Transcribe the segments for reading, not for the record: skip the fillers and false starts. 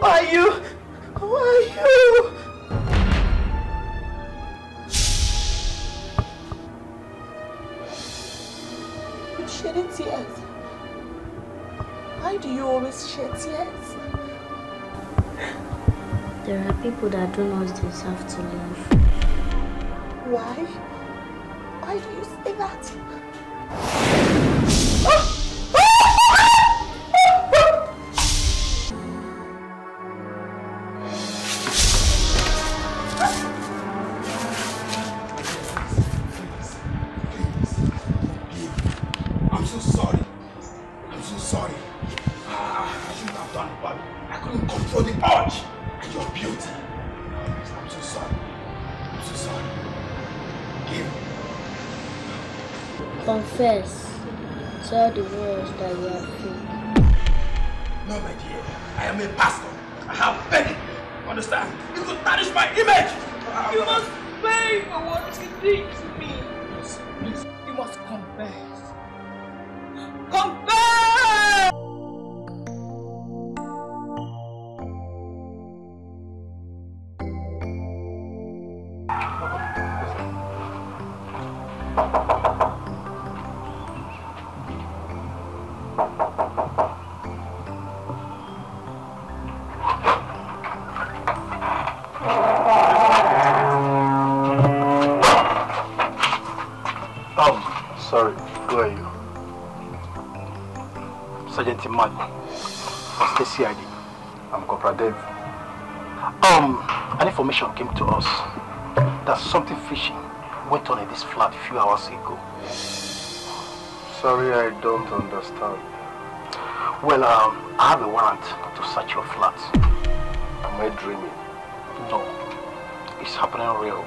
are you? Who are you? You're shedding tears. Why do you always shed tears? There are people that do not deserve to live. Why? Why do you say that? I'm so sorry. I'm so sorry. I shouldn't have done it, but I couldn't control the urge and your beauty. I'm so sorry. I'm so sorry. Give. Confess. Tell the world that you are free. No, my dear. I am a pastor. I have begging. Understand? You could tarnish my image. You must pay for what you did to me. Please, please. You must confess. Confess! Sorry, who are you? Sergeant Imani, what's the CID? I'm Corporal Dave. An information came to us that something fishy went on in this flat a few hours ago. Sorry, I don't understand. Well, I have a warrant to search your flat. Am I dreaming? No, it's happening real.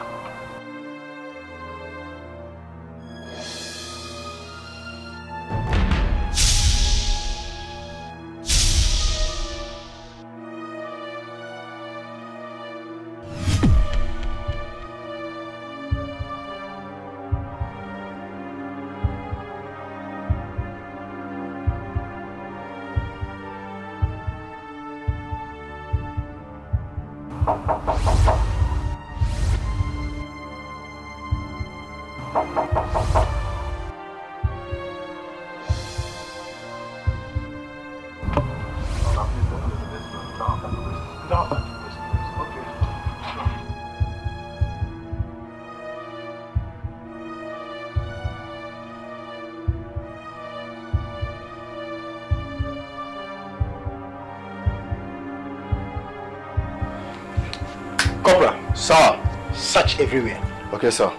Corporal. Sir, search everywhere. Okay, sir.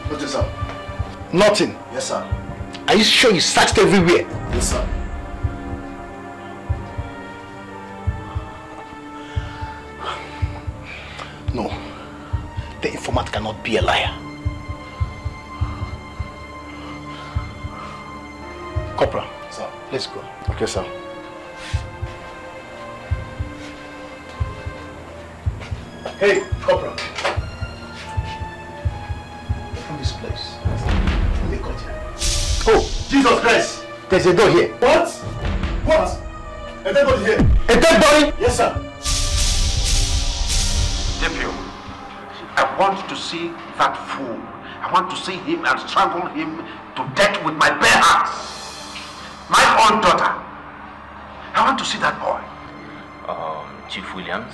What is up? Nothing. Yes, sir. Are you sure you searched everywhere? Yes, sir. No. The informant cannot be a liar. Corporal, Sir. let's go. Okay, sir. Hey, Corporal. Open this place. Let me cut here. Oh, Jesus Christ! There's a door here. What? What? A dead body here. A dead body? Yes, sir. Deputy, I want to see that fool. I want to see him and strangle him to death with my bare hands. My own daughter. I want to see that boy. Chief Williams,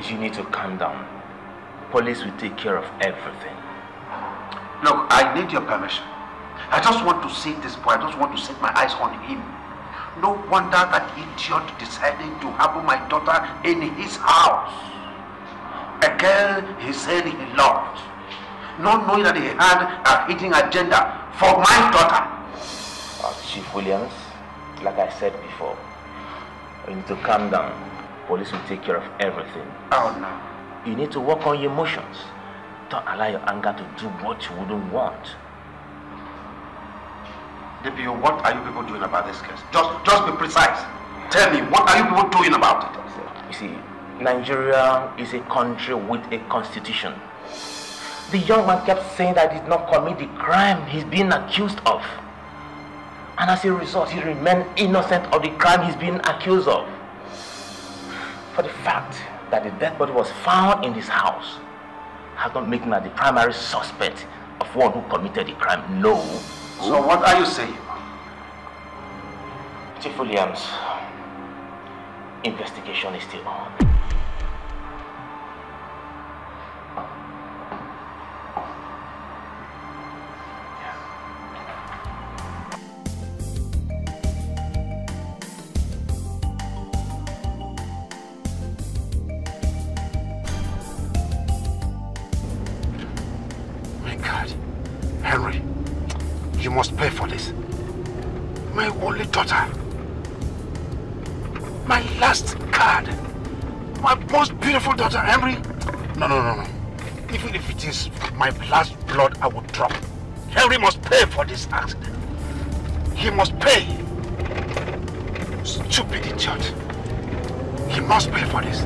you need to calm down. Police will take care of everything. Look, I need your permission. I just want to see this boy. I just want to set my eyes on him. No wonder that idiot decided to have my daughter in his house. A girl he said he loved. Not knowing that he had a hidden agenda for my daughter. Chief Williams, like I said before, you need to calm down. Police will take care of everything. Oh no. You need to work on your emotions. Don't allow your anger to do what you wouldn't want. DPO, what are you people doing about this case? Just be precise. Tell me, what are you people doing about it? You see, Nigeria is a country with a constitution. The young man kept saying that he did not commit the crime he's being accused of. And as a result, he remained innocent of the crime he's being accused of. For the fact that the dead body was found in this house has not made him the primary suspect of one who committed the crime. No. So what are you saying? Chief Williams, investigation is still on. Henry, you must pay for this. My only daughter. My last card. My most beautiful daughter, Henry. No. Even if it is my last blood, I would drop. Henry must pay for this accident. He must pay. Stupid idiot. He must pay for this.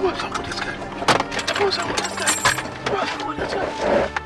What's up with this guy? What's up with this guy? What's up with this guy?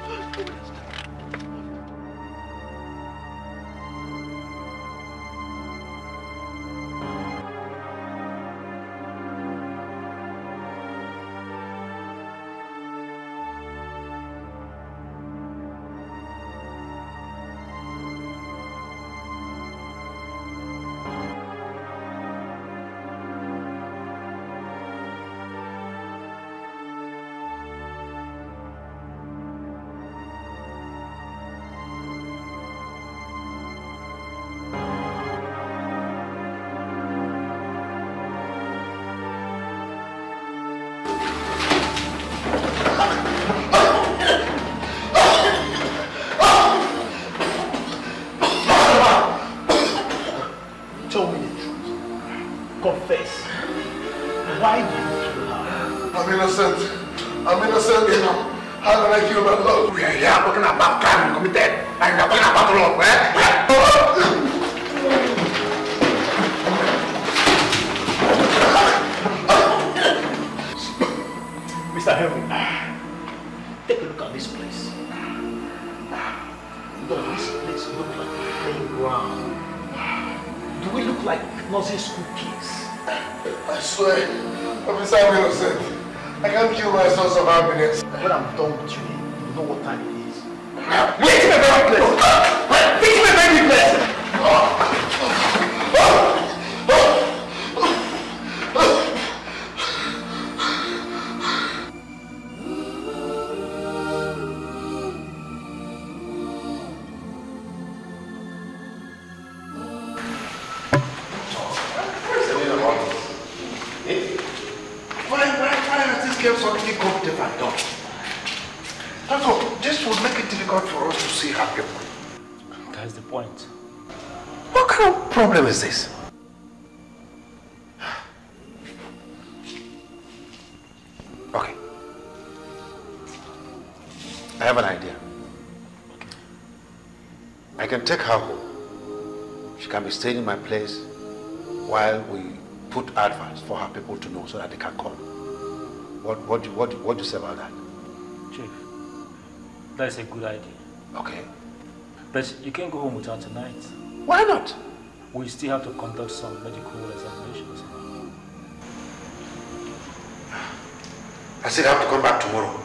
Staying in my place while we put adverts for her people to know so that they can come. What do you say about that? Chief, that's a good idea. Okay. But you can't go home without tonight. Why not? We still have to conduct some medical examinations. I still have to come back tomorrow.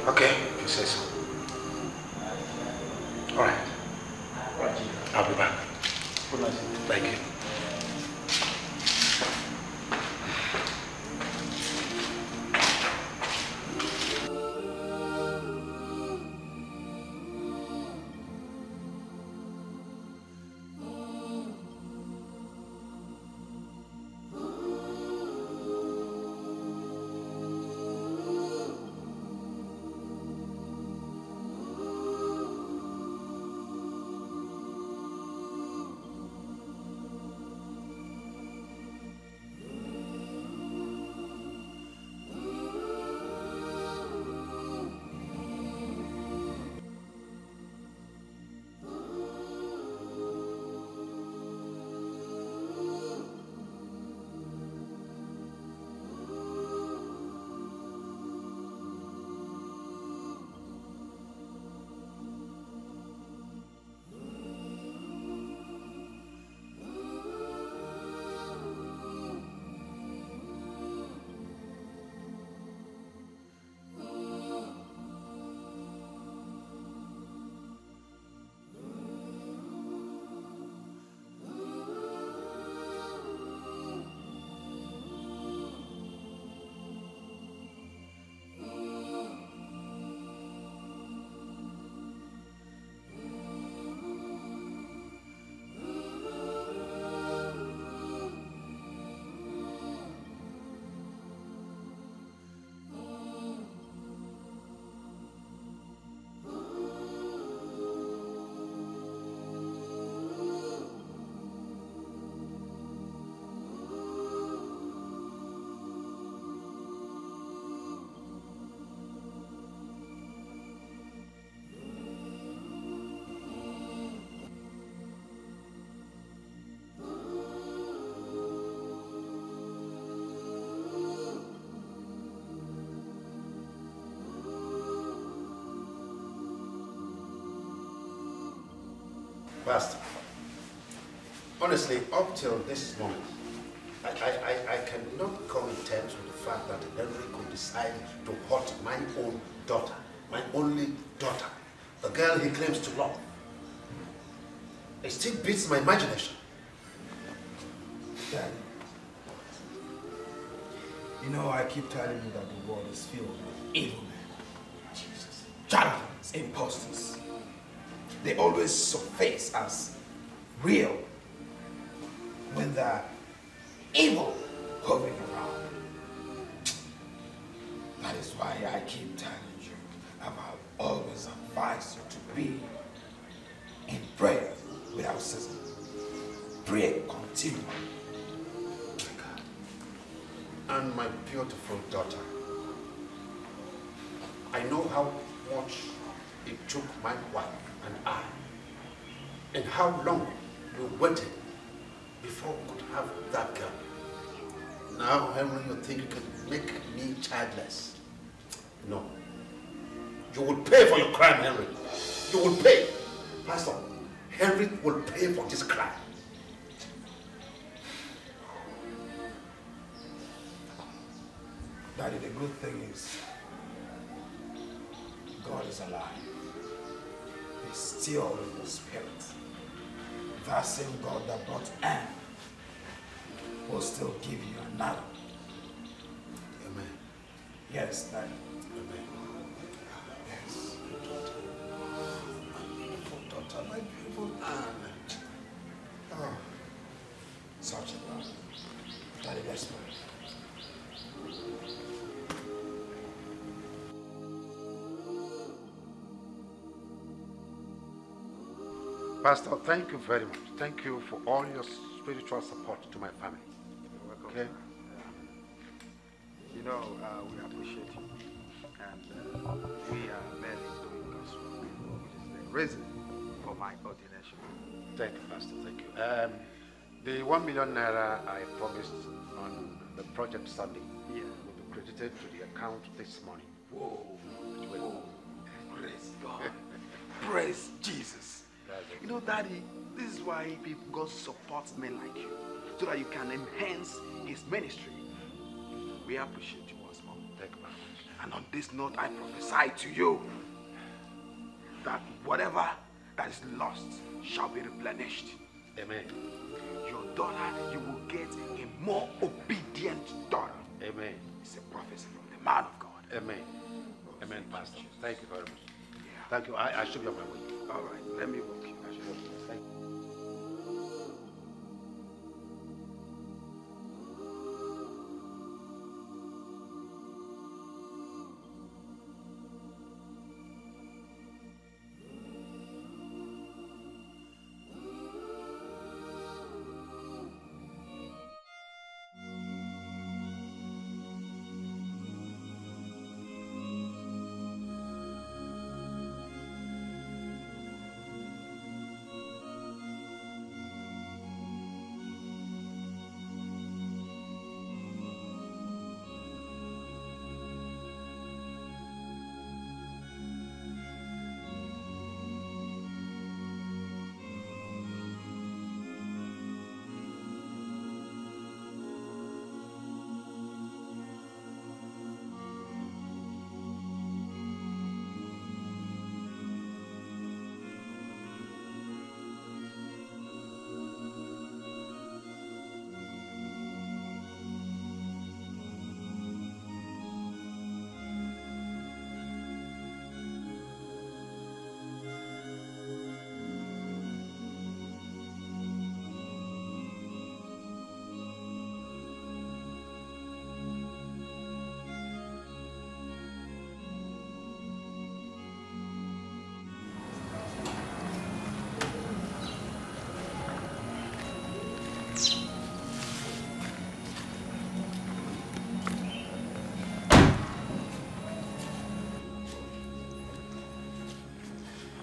Okay, if you say so. All right. I'll be back. Good night. Thank you. Pastor, honestly, up till this moment, I cannot come in terms with the fact that Henry could decide to hurt my own daughter, my only daughter, the girl he claims to love. It still beats my imagination. Daddy, you know, I keep telling you that the world is filled with evil men. Jesus. Charlatans, imposters. They always surface as real when they're evil hovering around. That is why I keep telling you, I've always advised you to be in prayer without ceasing. Pray continually. And my beautiful daughter, I know how much it took my wife and I, and how long we waited before we could have that girl. Now, Henry, you think you can make me childless? No. You will pay for your crime, Henry. You will pay. Pastor, Henry will pay for this crime. Daddy, the good thing is, God is alive. He's still in the spirit. That same God that brought Anne will still give you another. Amen. Yes, Daddy. Amen. Yes. My beautiful daughter, my beautiful Anne. Oh, Such a love. Daddy, let's pray. Pastor, thank you very much. Thank you for all your spiritual support to my family. You're welcome. Okay? You know, we appreciate you. And we are merely doing God's work, which is the reason for my ordination. Thank you, Pastor. Thank you. The 1 million naira I promised on the project Sunday will be credited to the account this morning. Whoa. Whoa. Praise God. Praise Jesus. You know, Daddy, this is why God supports men like you, so that you can enhance his ministry. We appreciate you once more. Thank you very much. And on this note, I prophesy to you that whatever that is lost shall be replenished. Amen. Your daughter, you will get a more obedient daughter. Amen. It's a prophecy from the man of God. Amen. Amen, Pastor. Thank you very much. Yeah. Thank you. I should be on my way. All right, let me walk you. I should be on my way. Thank you.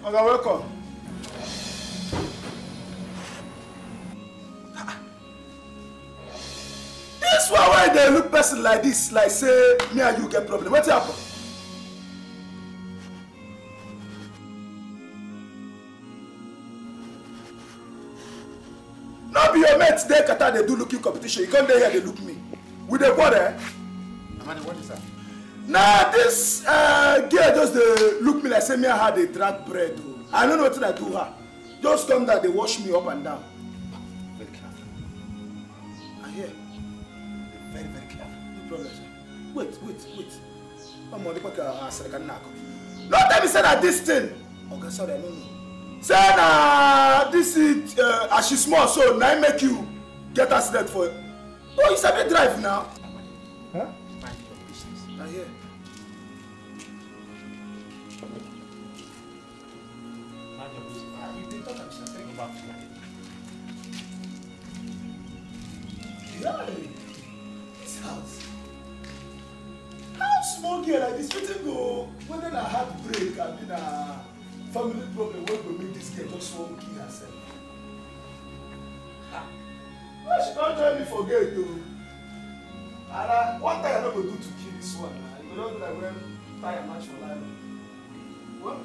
Okay, welcome. This one why they look person like this, like say me and you get problem. What happen? Now be your mates there, Qatar, they do looking competition. You come there here, they look me. With the border. Amadi, what is that? Nah, this girl just look me like say me I had a drag bread. I don't know what I do her. Just come that they wash me up and down. Very careful. I hear. Very, very careful. No problem, sir. Wait. I'm on the back no tell me say that this thing. Okay, sorry, I don't know. Say this is as she small, so now I make you get accident for it. Oh, you sabi drive now. Huh? Mind your business. I hear. Mind your business. You didn't talk about something about Yeah, this house. How small girl like this fitting go whether a heartbreak and in a family problem wey go make this girl just wan kill herself. Why she don join me for gate o? And one thing I no go do to kill this one. You go don do like when tire match for life. Well,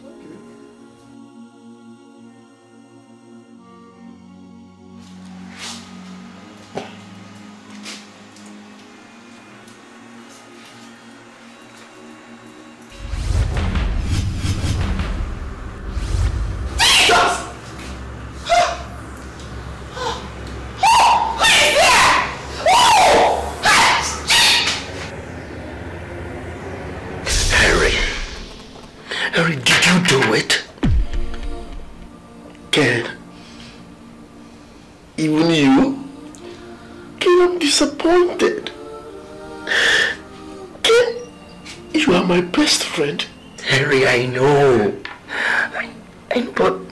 okay. Harry, did you do it? Ken, even you? Ken, I'm disappointed. Ken, you are my best friend. Harry, I know. I know,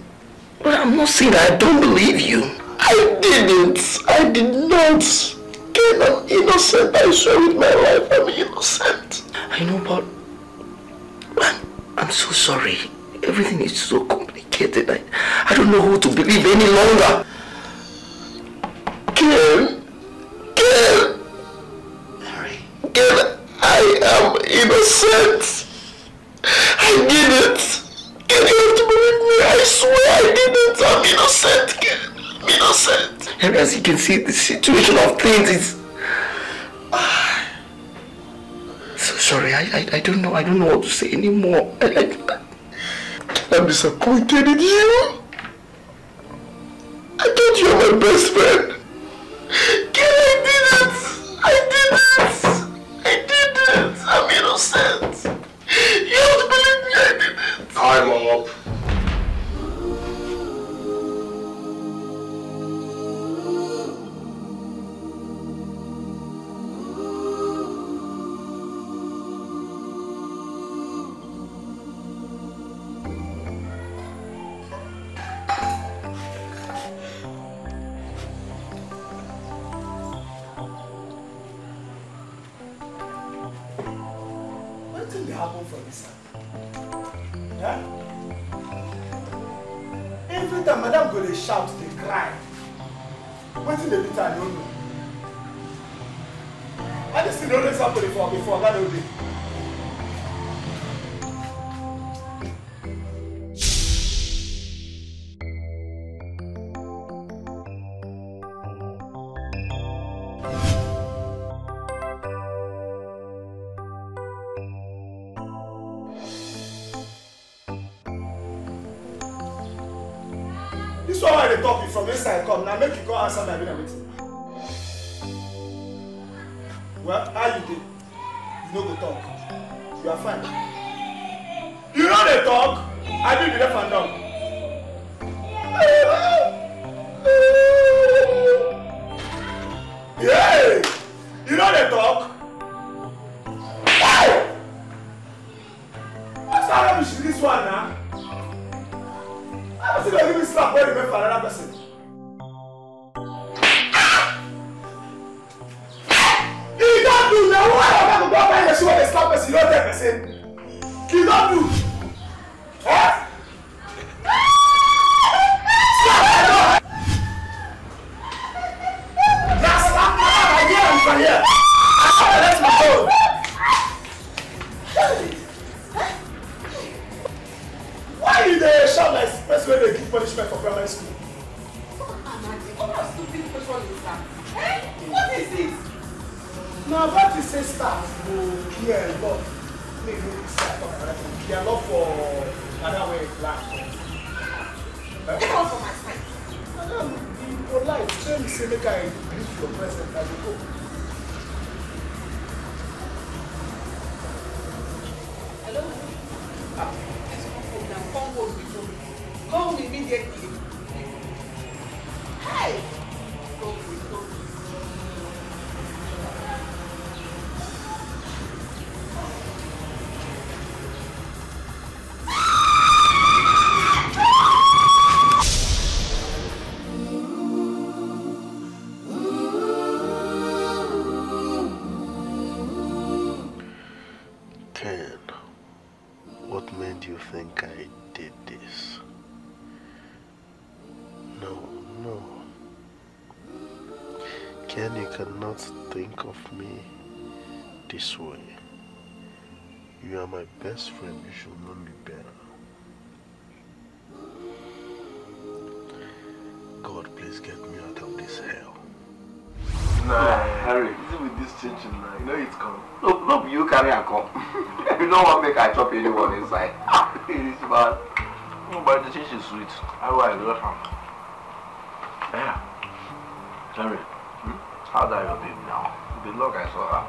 but I'm not saying I don't believe you. I did not. Ken, I'm innocent. I swear with my life, I'm innocent. I know, but I'm so sorry. Everything is so complicated. I don't know who to believe any longer. Ken, Harry, I am innocent. I did it. Ken, you have to believe me. I swear I didn't. I'm innocent, Ken. I'm innocent. And as you can see, the situation of things is... So sorry, I don't know what to say anymore. I'm disappointed in you. I thought you were my best friend. Ken, I did it. I'm innocent. You have to believe me, I did it. I'm up. Every time madam go dey shout, dey cry. Wetin dey beat her, I don't know. Why this thing always happen before that old day? This one why they talk you from inside come now, make you go answer my everything. Well, how you did? You no go talk. You are fine. You know they talk. I do the left and down. Yeah. You know they talk. What's that rubbish in this one now? I'm still going to give me slap when you make for another person. You don't do now. Why am I going to go behind the shoe when they slap person? You don't tell person. You don't do. Huh? Slap her door. Now slap her right here and from here. I saw the next one go. Why you dey shout like person wey dey give punishment for primary school? What kind of stupid question is that? Eh? What is this? Now, about the sisters who care a lot. They are not for another way black. Get out from my sight. Madam, be polite. Tell me, say, make I greet your present as you go. Hello? Let's come home now. Come home before me. Come home immediately. Hey! Go. What made you think I did this? No. Ken, you cannot think of me this way. You are my best friend. You should know me better. God, please get me out of this hell. Nah, Harry, even with this chinchin now, you know it's come. No, you carry and come. You don't want to make I chop anyone inside. It is bad. No, but the chinchin is sweet. How do I do it? Yeah. Harry, how's that your babe now? The look I saw her.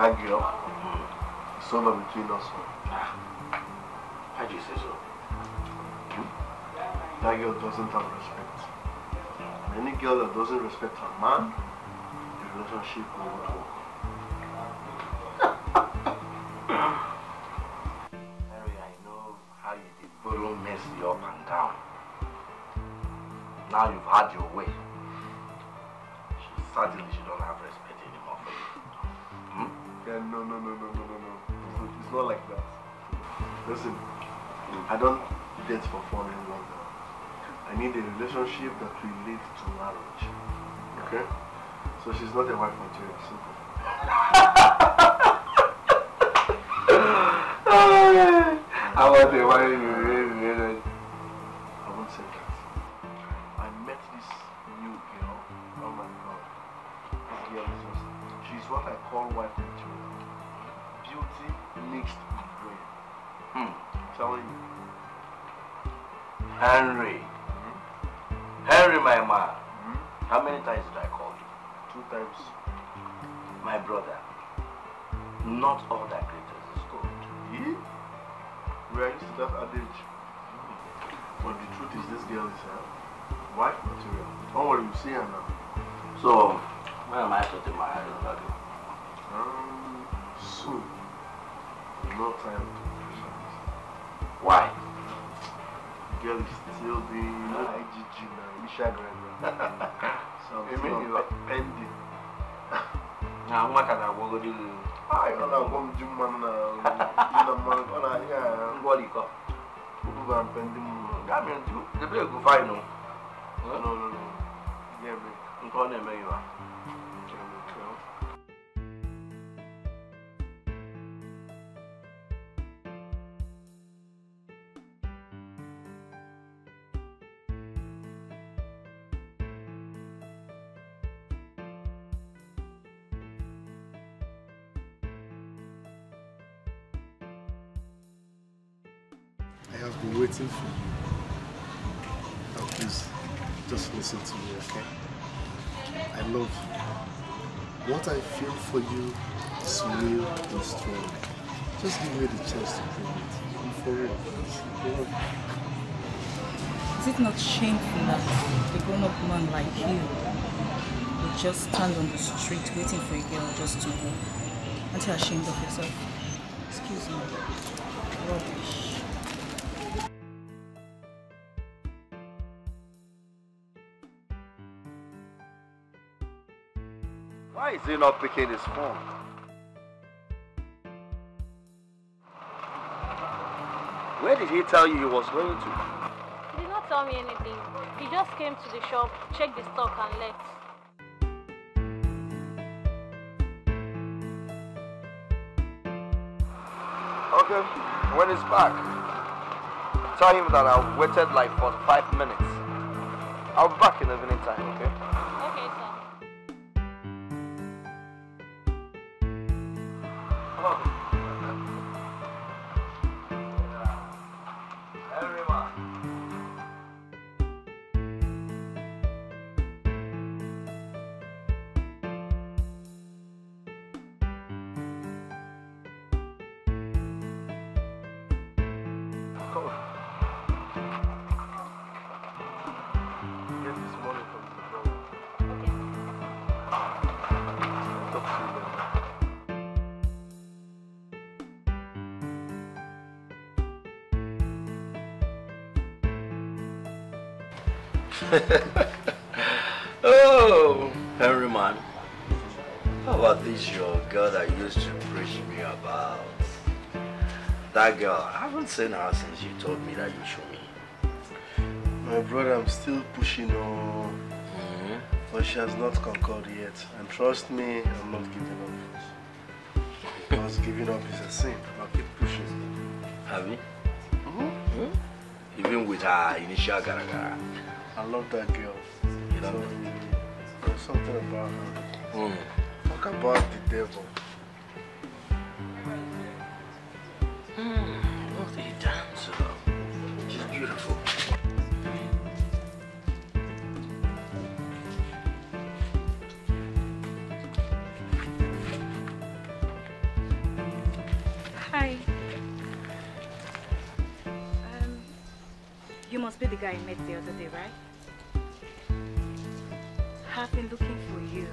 That girl, it's over between us. How do you say so? That girl doesn't have respect. Any girl that doesn't respect her man, the relationship won't work. Harry, I know how you did follow Mercy up and down. Now you've had your way. Certainly she don't have respect anymore for you. Yeah, no. It's not like that. Listen, I don't date for fun any longer. I need a relationship that will lead to marriage. Okay? So she's not a wife material, simple. I want a wife marriage. I won't say that. I met this new girl. Oh my god. This girl is just... She's what I call wife material. Beauty mixed with brain. I'm telling you. Henry, my man. How many times did I call you? 2 times. My brother, not all that glitters is gold. Yeah? We are used to that adage. But the truth is, this girl is wife material. Don't worry, you see her now. So, when am I setting my eyes on that girl? Soon. No time to patience. Why? The girl is still doing IGG now, Instagram. So I'm still pending. Now, what can I go do? I don't know, I'm doing man What do you call? I'm pending. That means the bill go fine, no? No. Yeah, man. I'm calling him, you are. I have been waiting for you. Now please, just listen to me, okay? I love you. What I feel for you is real and strong. Just give me the chance to prove it. I'm for real, please. I love you. Is it not shameful that a grown-up man like you would just stand on the street waiting for a girl just to walk? Aren't you ashamed of yourself? Excuse me. Rubbish. Why is he not picking his phone? Where did he tell you he was going to? He did not tell me anything. He just came to the shop, checked the stock and left. Okay, when he's back, tell him that I waited like 45 minutes. I'll be back in the evening time, okay? Okay, sir. Oh, Henry man. How about this your girl that used to preach me about? That girl, I haven't seen her since you told me that you showed me. My brother, I'm still pushing on. But she has not conquered yet. And trust me, I'm not giving up. Because giving up is a sin. I'll keep pushing. Have you? Even with her initial gara-gara. I love that girl. You love her? There's something about her. Talk about the devil. What a dancer. She's beautiful. Hi. You must be the guy I met the other day, right? I've been looking for you.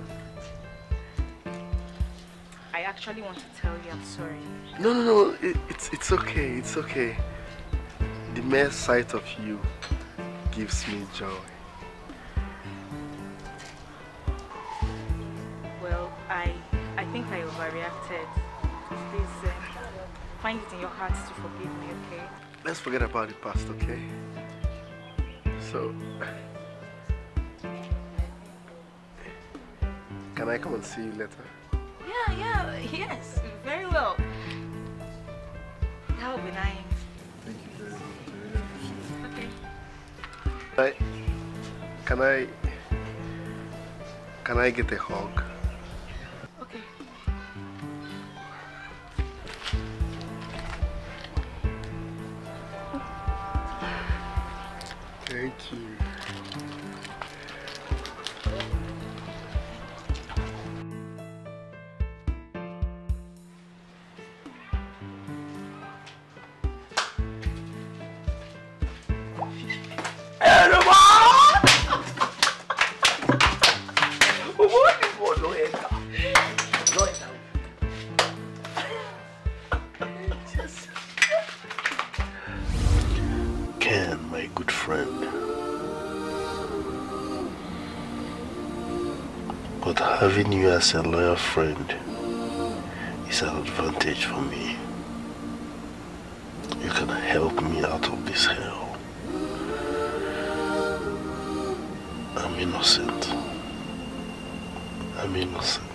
I actually want to tell you I'm sorry. No. It's okay. It's okay. The mere sight of you gives me joy. Well, I think I overreacted. Please find it in your heart to forgive me, okay? Let's forget about the past, okay? So, can I come and see you later? Yes, very well. That would be nice. Thank you very much. I really appreciate it. Okay. Can I get a hug? Okay. Thank you. Ken, my good friend. But having you as a loyal friend is an advantage for me. You can help me out of this hell. I'm innocent. I'm innocent.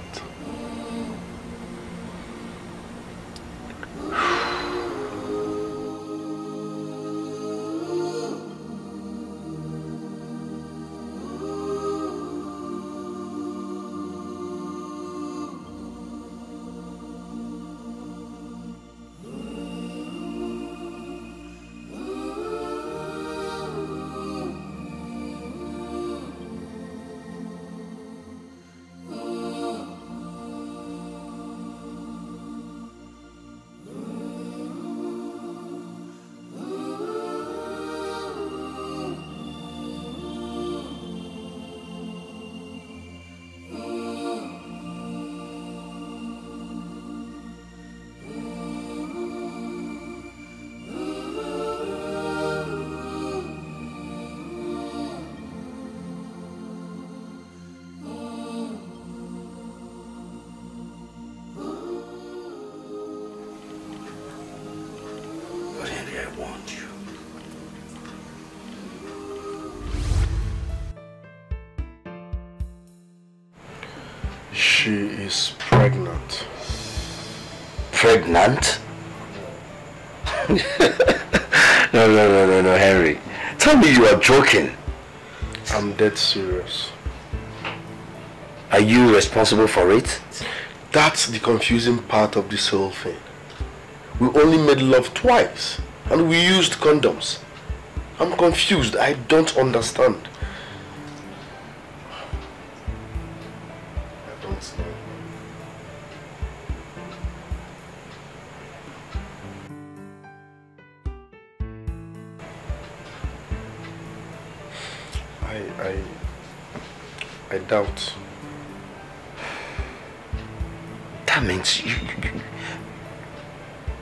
She is pregnant. Pregnant? No, Henry. Tell me you are joking. I'm dead serious. Are you responsible for it? That's the confusing part of this whole thing. We only made love twice and we used condoms. I'm confused. I don't understand. I don't know. I doubt. That means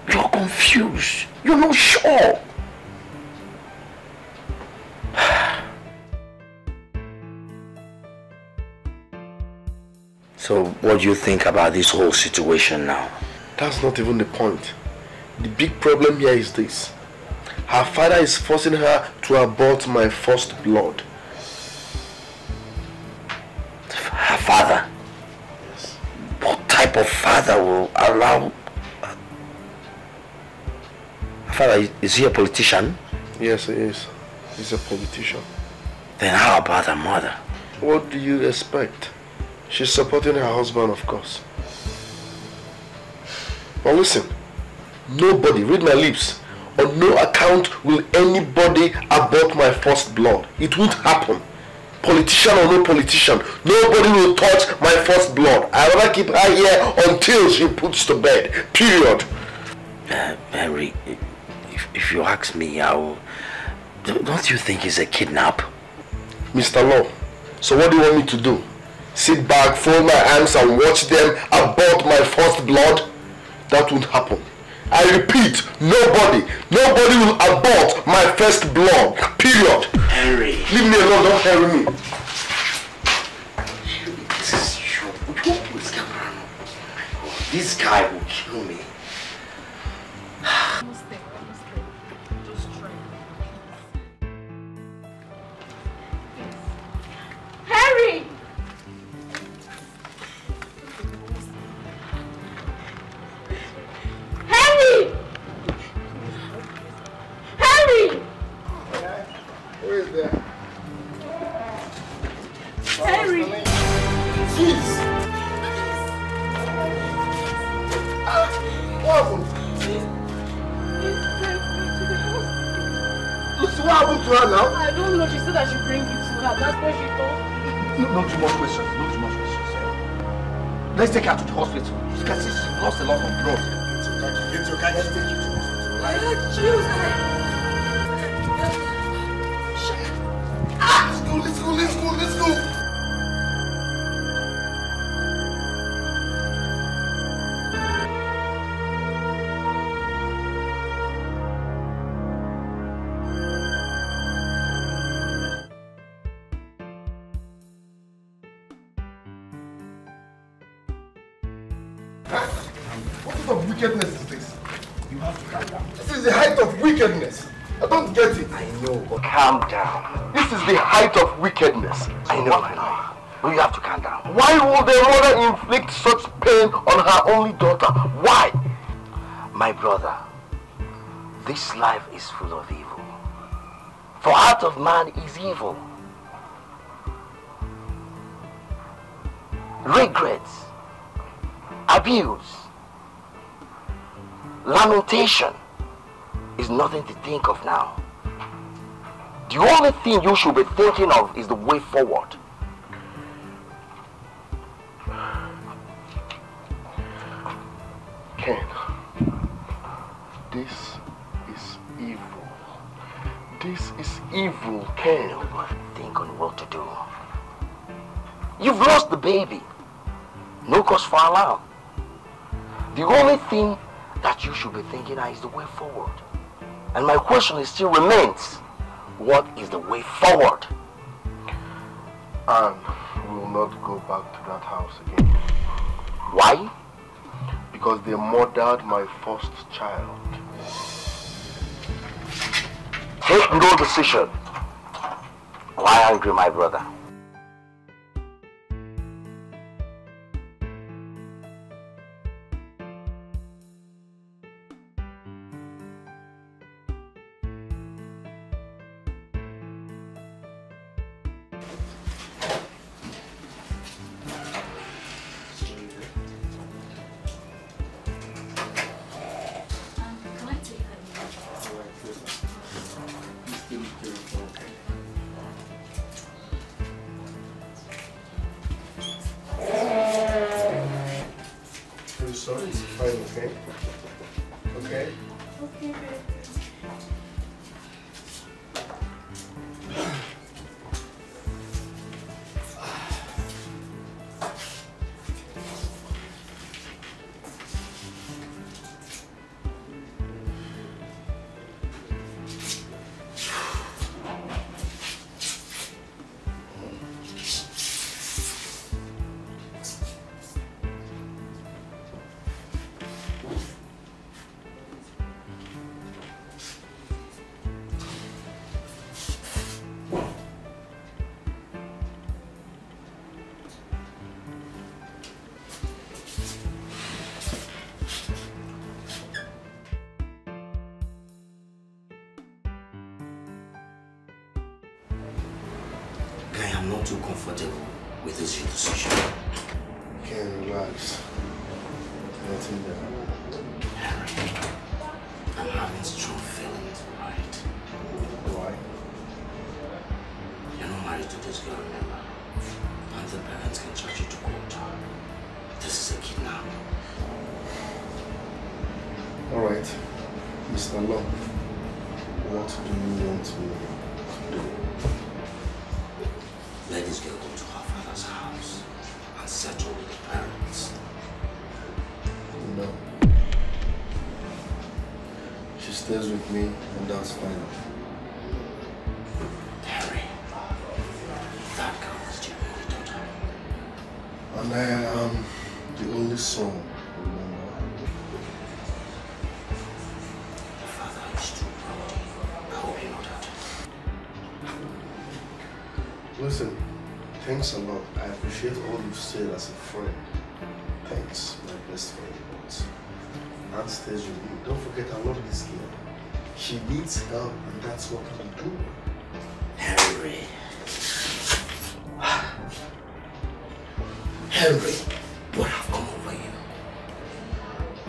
you're confused. You're not sure. So what do you think about this whole situation now? That's not even the point. The big problem here is this. Her father is forcing her to abort my first blood. Her father? Yes. What type of father will allow... Her father, is he a politician? Yes, he is. He's a politician. Then how about her mother? What do you expect? She's supporting her husband, of course. Now listen, nobody, read my lips, on no account will anybody abort my first blood. It won't happen. Politician or no politician, nobody will touch my first blood. I'd rather keep her here until she puts to bed. Period. Henry, if you ask me, don't you think it's a kidnap? Mr. Law, so what do you want me to do? Sit back, fold my hands and watch them abort my first blood? That won't happen. I repeat, nobody will abort my first blood. Period. Henry. Leave me alone, don't hurry me. This is you. This guy will kill me. Harry! Harry! Harry! Who is there? Harry! Jeez! What happened? Lucy, what happened to her now? I don't know. She said I should bring you to her. That's what she told me. No too much questions. No too much questions. Let's take her to the hospital. You can see she lost a lot of blood. It's okay. Let's take you to the hospital. I had chills. Let's go. What sort of wickedness is this? You have to calm down. This is the height of wickedness. I don't get it. I know, but calm down. This is the height of wickedness. I know. No, you have to calm down. Why will the mother inflict such pain on her only daughter? Why? My brother, this life is full of evil. For out of man is evil. Regrets, abuse, lamentation is nothing to think of now. The only thing you should be thinking of is the way forward. Ken, this is evil. This is evil, Ken. Think on what to do. You've lost the baby. No cause for alarm. The only thing that you should be thinking of is the way forward. And my question still remains. What is the way forward? And we will not go back to that house again. Why? Because they murdered my first child. Take no decision. Why angry, my brother? am not too comfortable with this your decision. Ken, relax. Nothing there. Harry, I'm having strong feelings, right? Why? You're not married to this girl, remember? And the parents can charge you to court. This is a kidnap. Alright, Mr. Long, what do you want me to do? Let this girl go to her father's house and settle with the parents. No. She stays with me and that's fine. Harry, that girl is your only daughter. And I am the only son, remember? The father is too rowdy. I hope you know that. Listen, thanks a lot. I appreciate all you've said as a friend. Thanks, my best friend. But Aunt stays with me. Don't forget, I love this girl. She needs help, and that's what we do. Henry. Henry, what have come over you?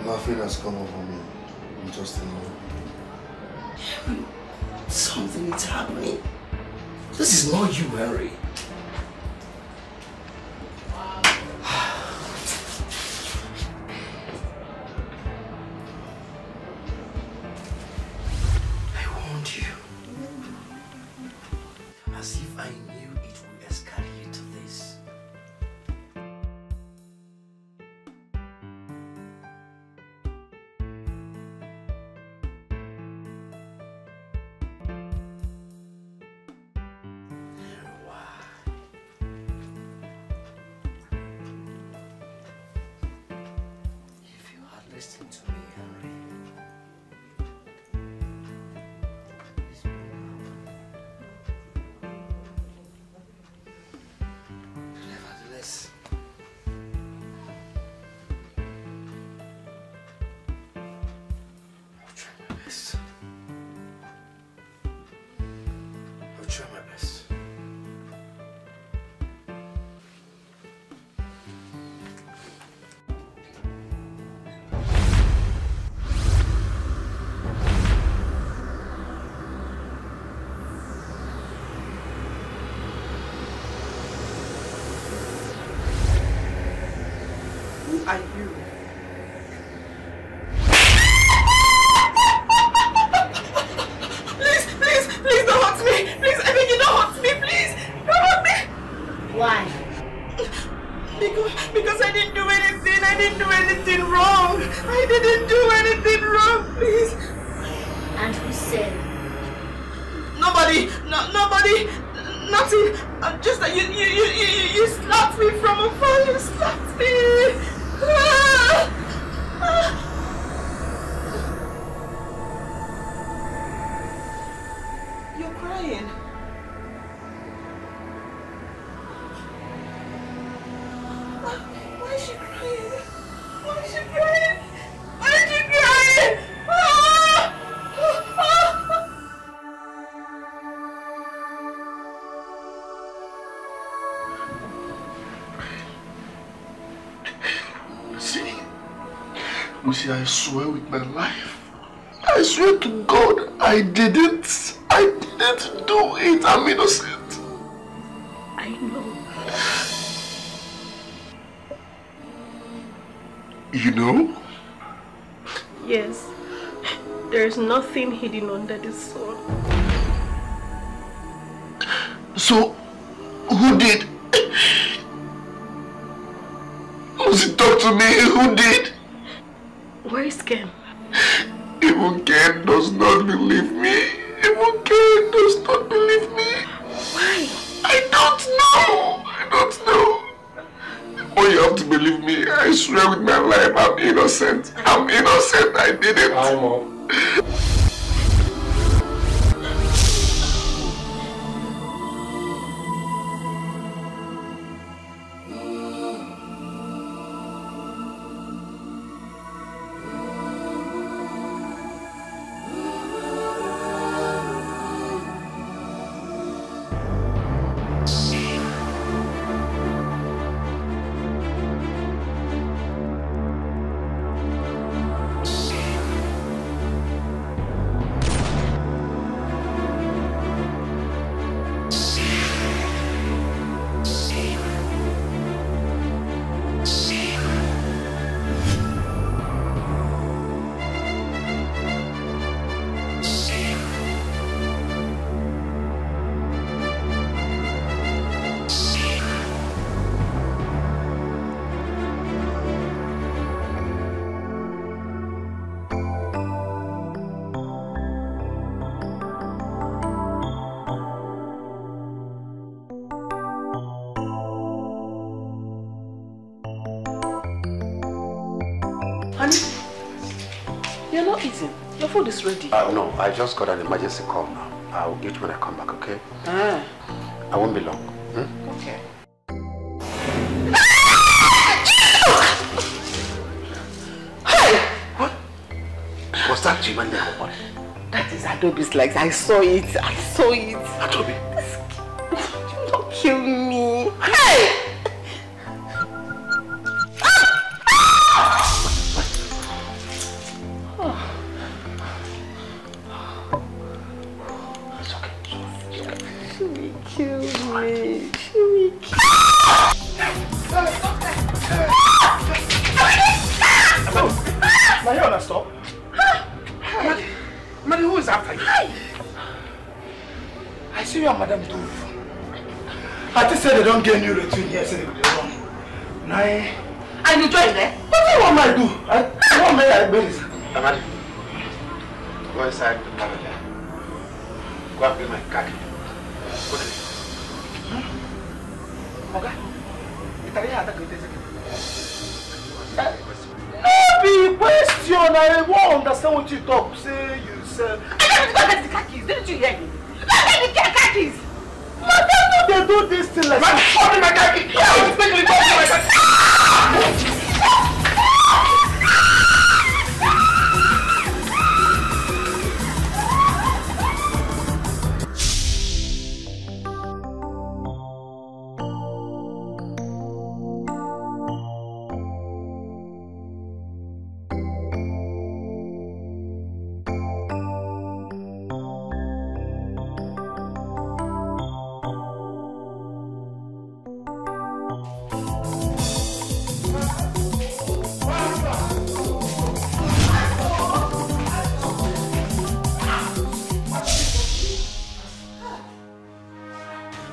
Nothing has come over me. I'm just in love. Henry, something is happening. This is not you, Henry. I warned you. As if I knew it would escalate to this. Listen to me, Henry. Nevertheless, I'll try my best. I'll try my best. Who are you? Please don't hurt me. Please, I beg you, don't hurt me, please. Don't hurt me. Why? Because I didn't do anything. I didn't do anything wrong. I didn't do anything wrong, please. And who said? Nobody. Nobody. Nothing. Just that you slapped me from afar. You slapped me. You're crying. Why is she crying? Why is she crying? Why is she crying? Lucy, I swear with my life. I swear to God, I didn't do it. I'm innocent. I know. You know? Yes. There is nothing hidden under the sun. So, who did? Lucy, talk to me. Who did? Where is Ken? Even Ken does not believe me. Even Ken does not believe me. Why? I don't know. I don't know. Oh, you have to believe me. I swear with my life, I'm innocent. I'm innocent. I didn't. Hi, Mom. not eaten. Your food is ready. No, I just got an emergency call now. I'll eat when I come back, okay? I won't be long. Okay. Hey! What? Was that Jimmy or what? That is Adobe's legs. I saw it. Adobe? Don't kill me. Hey! Stop. Madam, who is after you? I see you and Madam do. I just said they don't get new routine here, so they will run. And you join there? What do you want me to do? I want me to do this. Amadi, go inside the parlor. Go and bring my khaki. Go to me. Okay. No be question. I won't understand what you talk. Say you said. I don't get the khakis. Didn't you hear me? I don't get the khakis. Madam, they do this thing like that. Show me my khaki. Yeah, quickly go to my khaki.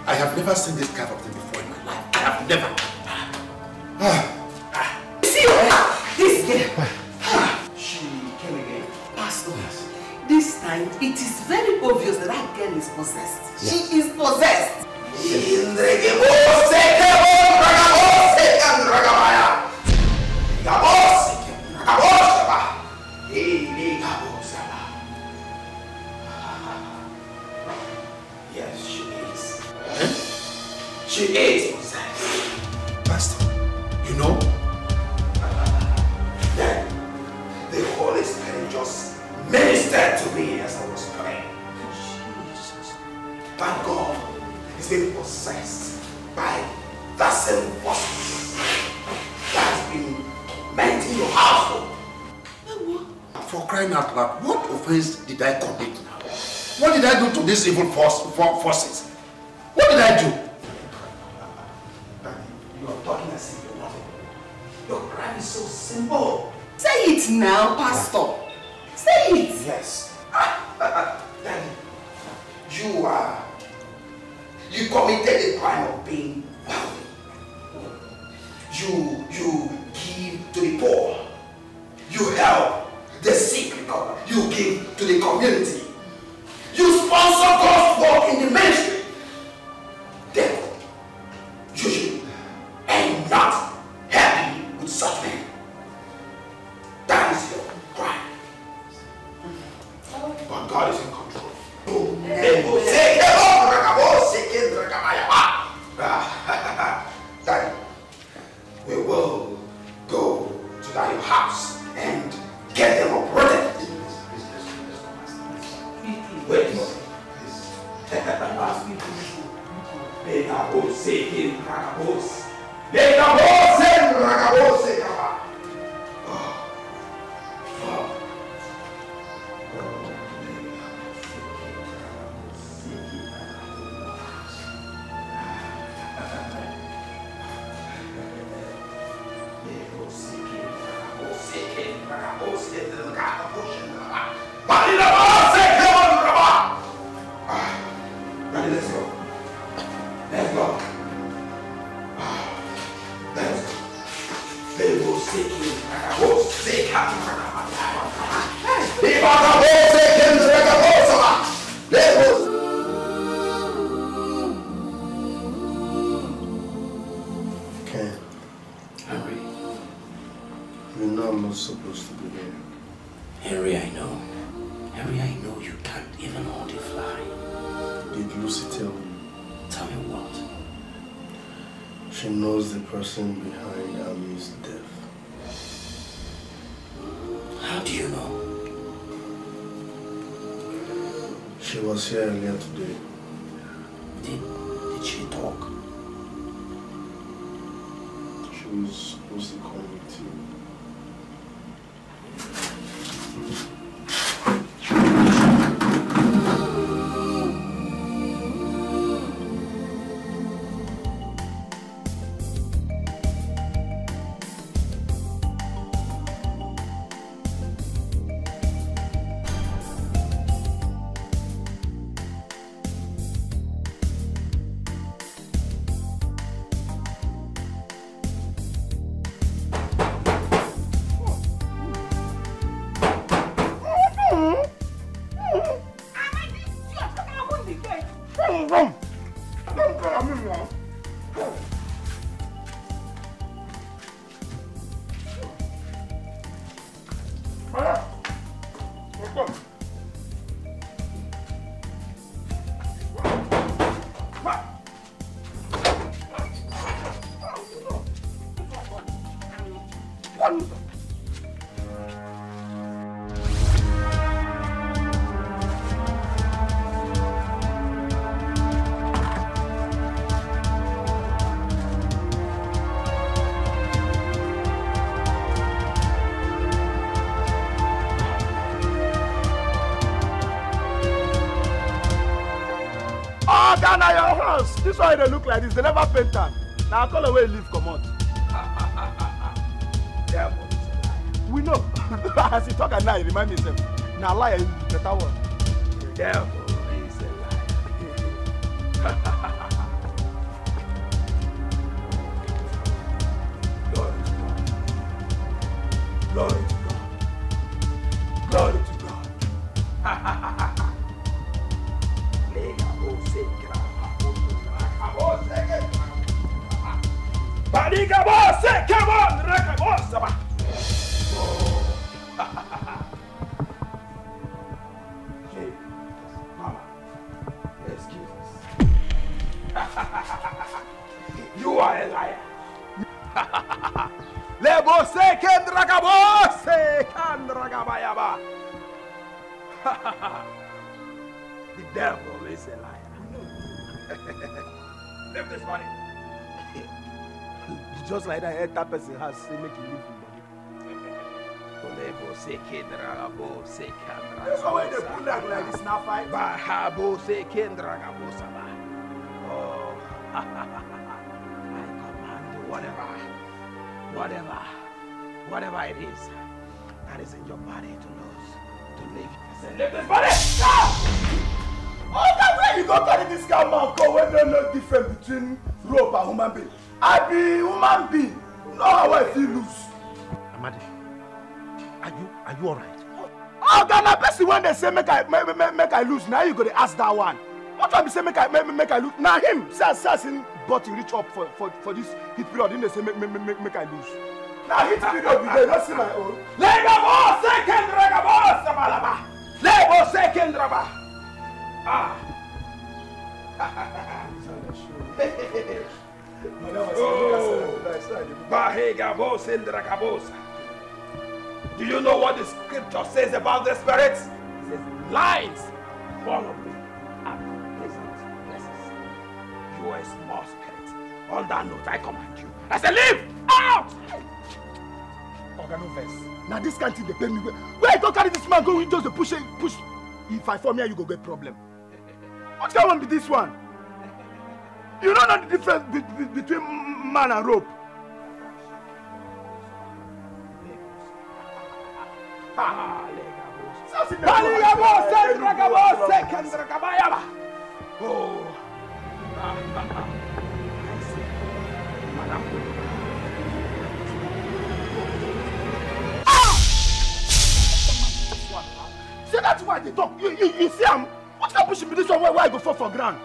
I have never seen this kind of thing before in my life. I have never. See this girl. She came again. Pastor, this time it is very obvious that that girl is possessed. Yes. She is possessed. Yes, she is. She is possessed. Pastor, you know? Then the Holy Spirit just ministered to me as I was praying. Thank God is being possessed by that same force that has been meant in your household. For crying out loud, what offense did I commit now? What did I do to these evil forces? What did I do? You are talking as if you're nothing. Your crime is so simple. Say it now, Pastor. Say it. Yes. Daddy, you committed the crime of being wealthy. You give to the poor. You help the sick recover. You give to the community. You sponsor God's work in the ministry. Therefore, you should and not happy with such men. That is your crime. But God is in control. Daddy, we will go to that house and get them uprooted. Wait, let's go. Let's go. Let's go. They will seek you. I will seek Ken. Henry. You know I'm not supposed to be here. Henry, Harry, I know. Harry, I know you can't even hold a fly. Did Lucy tell you? Tell me what? She knows the person behind Ami's death. How do you know? She was here earlier today. Did she talk? She was supposed to come with you. This why they look like this. They never paint them. Now call away leave come out. Yeah, we know. As he talk at night, remind me himself. Now lie is better one. Devil is a liar. Glory to God. Glory to God. Glory to God. Badiga boss, come on, Raka boss. Mama, excuse us. You are a liar. Lebo se kendraga boss, kendraga bayaba. The devil is a liar. Leave this money. Just like that, that person has to make you live in money. That's why they put that like this now fight. Oh, I command whatever it is that is in your body to lose, to live. I said, leave this body! Oh, that way you go carry this guy man go when there's no difference between rope and human being. I be human being. You know how I feel loose. Amadi, are you alright? Oh, Ghana person when they say make I lose, now you go to ask that one. What time you say make I lose? Now him say assassin bought reach up for this hit period. Then they say make I lose. Now hit period we dey not see my own. Legabo second regabo sabalaba. Lego second raba. Ah. Do you know what the scripture says about the spirits? It says, lines follow me and pleasant places. You are a small spirit. On that note, I command you. I say, leave out! Organoverse. Now this can't they pay me. Where I don't carry this man go, just to push. If I fall here, you go get problem. What can one be this one? You don't know the difference between man and rope. See, that's why they talk. You see him? What can push me this one where I go fall for ground?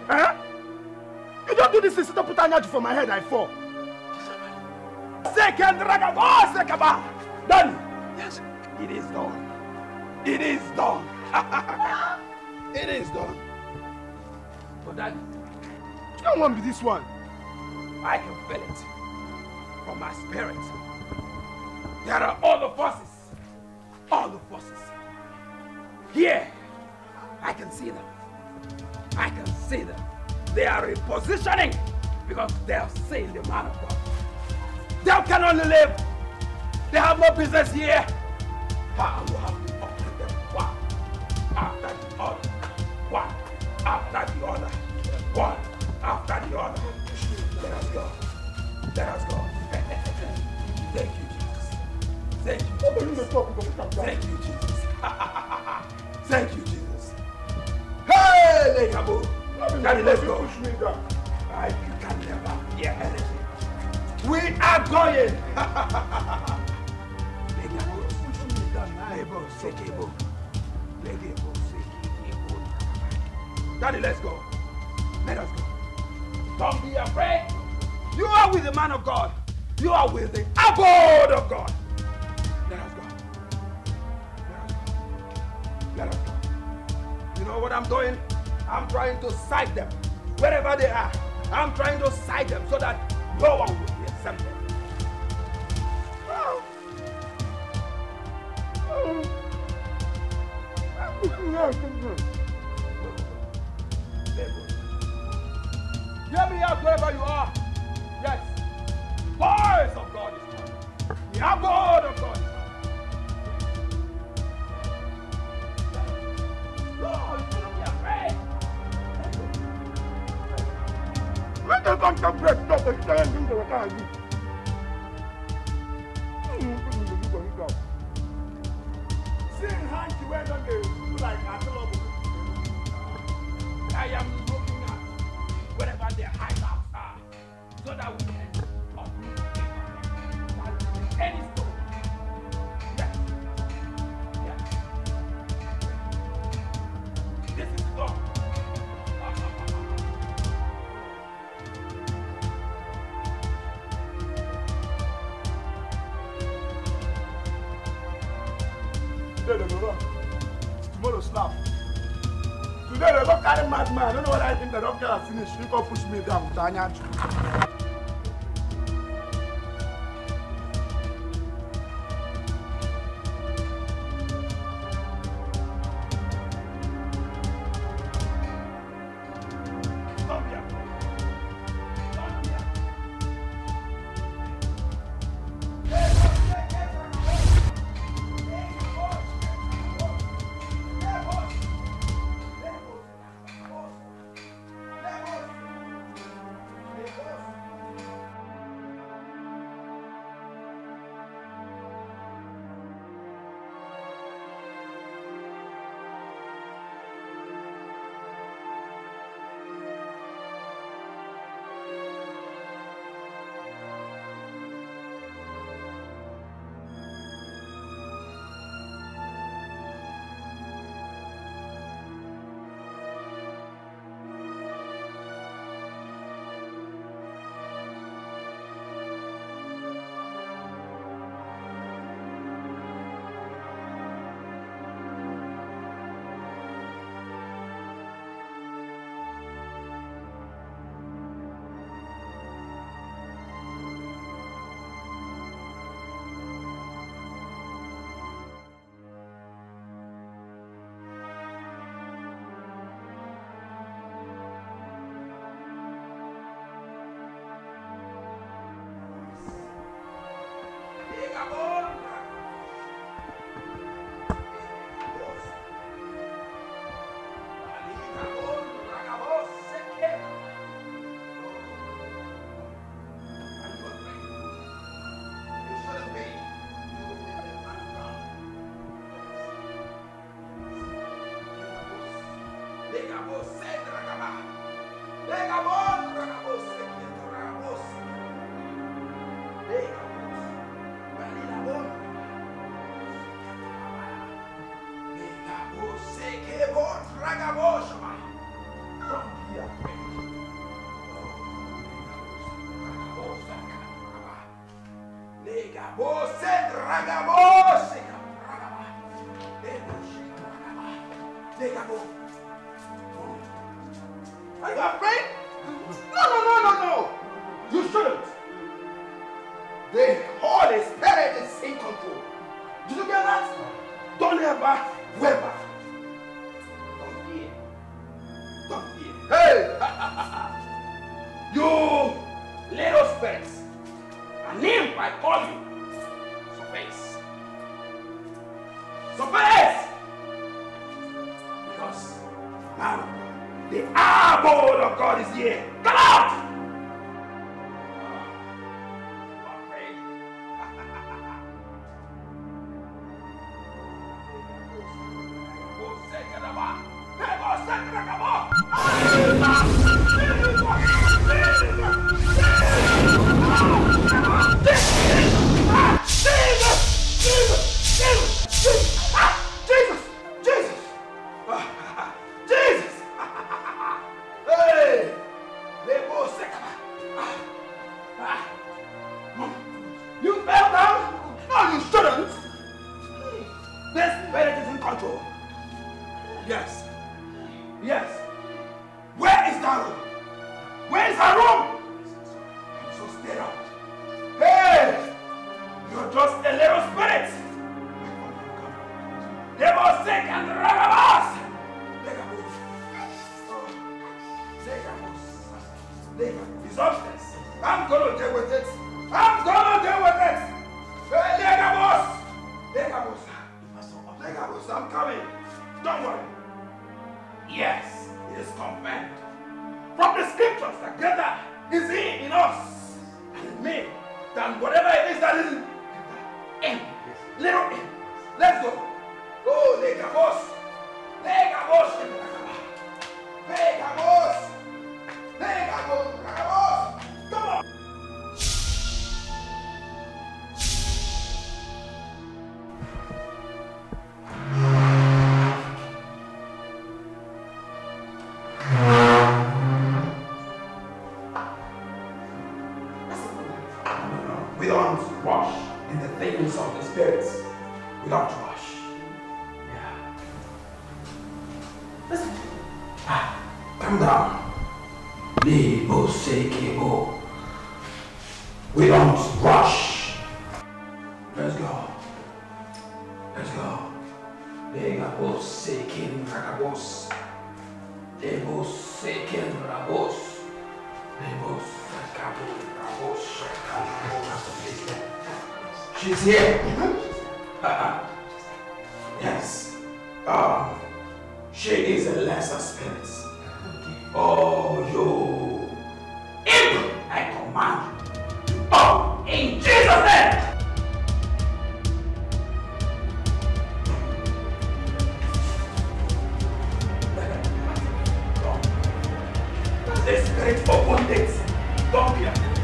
Eh? You don't do this thing, sit up, put an edge for my head, I fall. Second ragabo, sekaba. Done. Yes, it is done. It is done. It is done. But Daddy, Come on, be this one. I can feel it from my spirit. There are all the forces. All the forces. Here, I can see them. I can see them. They are repositioning because they have seen the man of God. They can only live. They have no business here. How you have to operate them one after the other. One after the other. One after the other. Let us go. Let us go. Thank you, Jesus. Thank you. Thank you, Jesus. Thank you, Jesus. Hey, Lekabo. Daddy, let's go. You can never hear anything. We are going. Daddy, let's go. Let us go. Don't be afraid. You are with the man of God. You are with the abode of God. Let us go. Let us go. You know what I'm doing? I'm trying to sight them. Wherever they are, I'm trying to sight them so that no one will be exempted. Hear me out wherever you are. Yes. Voice of God is coming. The abode of God is coming. Lord, you don't be afraid. When they come to break, stop the stand into the time. Seeing hands you went on the do like I am looking at wherever their hideouts are so that we can uproot any stone. Yes. Yes. This is God. Today they go run. Tomorrow slap. Today they don't carry madman. I don't know what I think. They don't care. Finish. You can push me down with Anya. Ragabos, Are you afraid? No. You shouldn't. The Holy Spirit is in control. Did you get that? Don't ever waver. Don't fear. Hey! You little spirits. A name I call you. Surface. Because now the abode of God is here. Come out! She's here. Yes. She is a lesser spirit. Oh, you imp! I command you. Oh, in Jesus' name! The spirit opened it. Don't be afraid.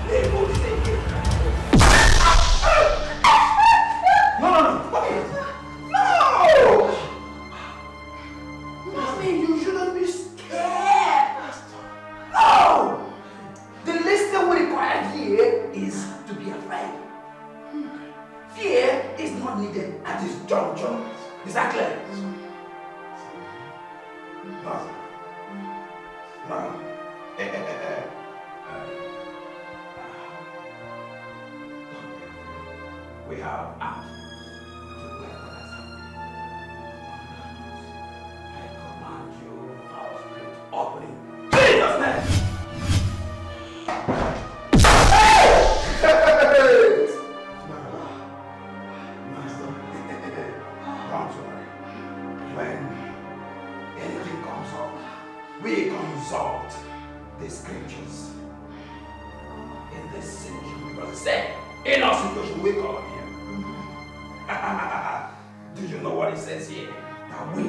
They will say it. No! Mommy, you shouldn't be scared. No! The least thing we require here is to be afraid. Fear is not needed at this juncture. Is that clear? No. We have asked to whatever has happened. I command you, our spirit, opening Jesus' name. Master, don't worry. When anything comes up, we consult the scriptures in this situation, because it said, in our situation, we call on him. Do you know what it says here? That we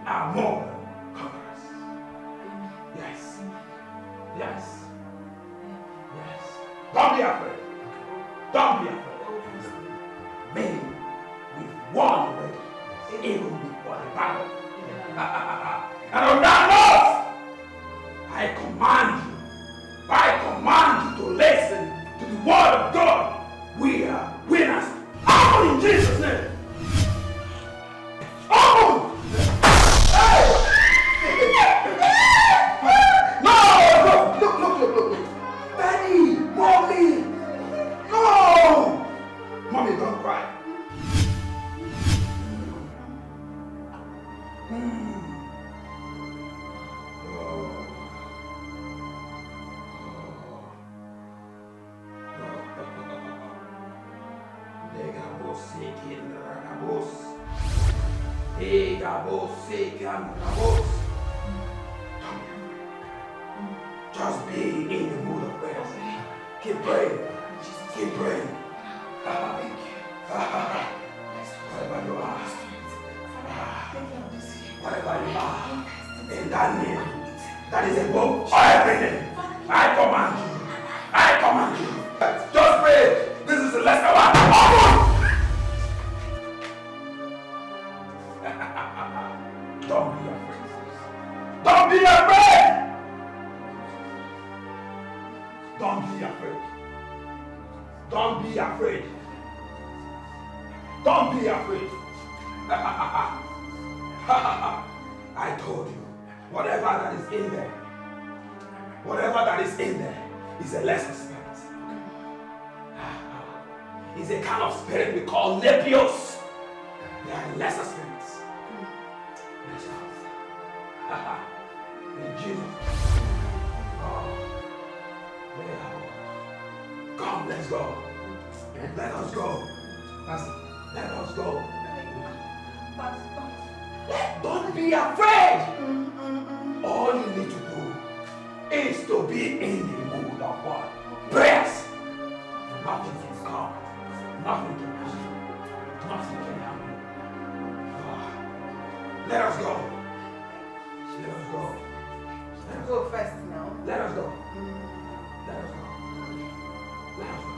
are more than conquerors. Yes. Don't be afraid. Don't be afraid. Many we've won already, even before the battle. And on that note, I command you to listen to the word of God. We are winners. Open in Jesus' name. Open! Hey! Just be in the mood of prayer. Keep praying. Keep praying. Wherever you are. Wherever you are. In that name. That is above everything. I command you. I command you. Just pray. This is the last hour. Don't be afraid. Don't be afraid. Don't be afraid. Don't be afraid. Don't be afraid. I told you, whatever that is in there, is a lesser spirit. It's a kind of spirit we call Nepios. They are lesser spirits. In Jesus. Come, let's go. Let us go. Let us go. Don't be afraid. All you need to do is to be in the mood of what? Prayers. Nothing can come. Nothing can happen. Nothing can happen. Let us go. Let us go. Let us go first now. Let us go. Let us go. Let us go.